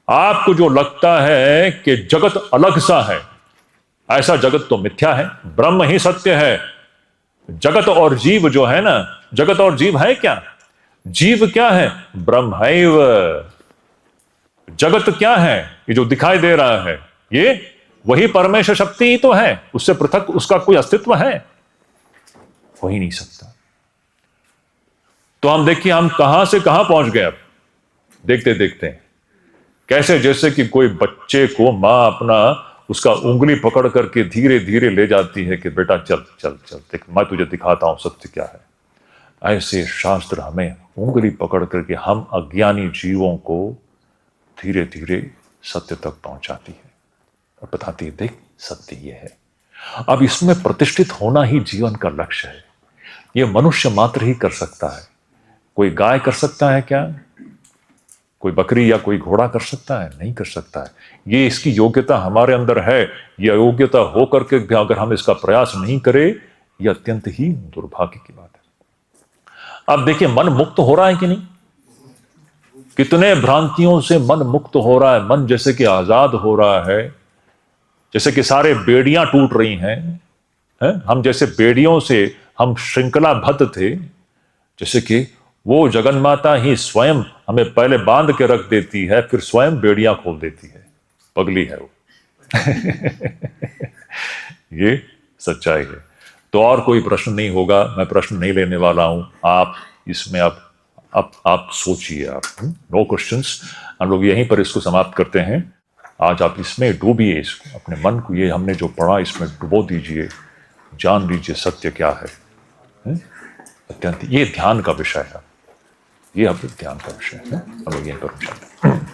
आपको जो लगता है कि जगत अलग सा है, ऐसा जगत तो मिथ्या है, ब्रह्म ही सत्य है। जगत और जीव जो है ना, जगत और जीव है क्या? जीव क्या है? ब्रह्मैव। जगत क्या है? ये जो दिखाई दे रहा है ये वही परमेश्वर शक्ति ही तो है, उससे पृथक उसका कोई अस्तित्व है? हो ही नहीं सकता। तो हम देखिए, हम कहां से कहां पहुंच गए। अब देखते देखते कैसे जैसे कि कोई बच्चे को मां अपना उसका उंगली पकड़ करके धीरे धीरे ले जाती है कि बेटा चल चल चल, देख मैं तुझे दिखाता हूं सत्य क्या है। ऐसे शास्त्र हमें उंगली पकड़ करके हम अज्ञानी जीवों को धीरे धीरे सत्य तक पहुंचाती है और बताती है, देख सत्य ये है। अब इसमें प्रतिष्ठित होना ही जीवन का लक्ष्य है। यह मनुष्य मात्र ही कर सकता है। कोई गाय कर सकता है क्या? कोई बकरी या कोई घोड़ा कर सकता है? नहीं कर सकता है। ये इसकी योग्यता हमारे अंदर है। यह योग्यता हो करके भी अगर हम इसका प्रयास नहीं करें, यह अत्यंत ही दुर्भाग्य की बात है। अब देखिए, मन मुक्त हो रहा है कि नहीं? कितने भ्रांतियों से मन मुक्त हो रहा है। मन जैसे कि आजाद हो रहा है, जैसे कि सारे बेड़ियां टूट रही हैं। हम जैसे बेड़ियों से हम श्रृंखलाबद्ध थे, जैसे कि वो जगन्माता ही स्वयं हमें पहले बांध के रख देती है, फिर स्वयं बेड़ियां खोल देती है। पगली है वो। ये सच्चाई है। तो और कोई प्रश्न नहीं होगा, मैं प्रश्न नहीं लेने वाला हूं। आप इसमें आप सोचिए। आप नो क्वेश्चंस। हम लोग यहीं पर इसको समाप्त करते हैं। आज आप इसमें डूबिए, इसको, अपने मन को, ये हमने जो पढ़ा इसमें डुबो दीजिए, जान लीजिए सत्य क्या है। अत्यंत ये ध्यान का विषय है, ये अब ध्यान का विषय है। हम लोग यहीं पर रुक जाते हैं।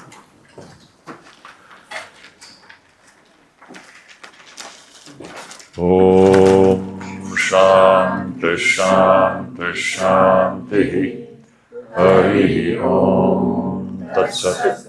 ओम शांति शांति शांति। हरि ओम तत्सत।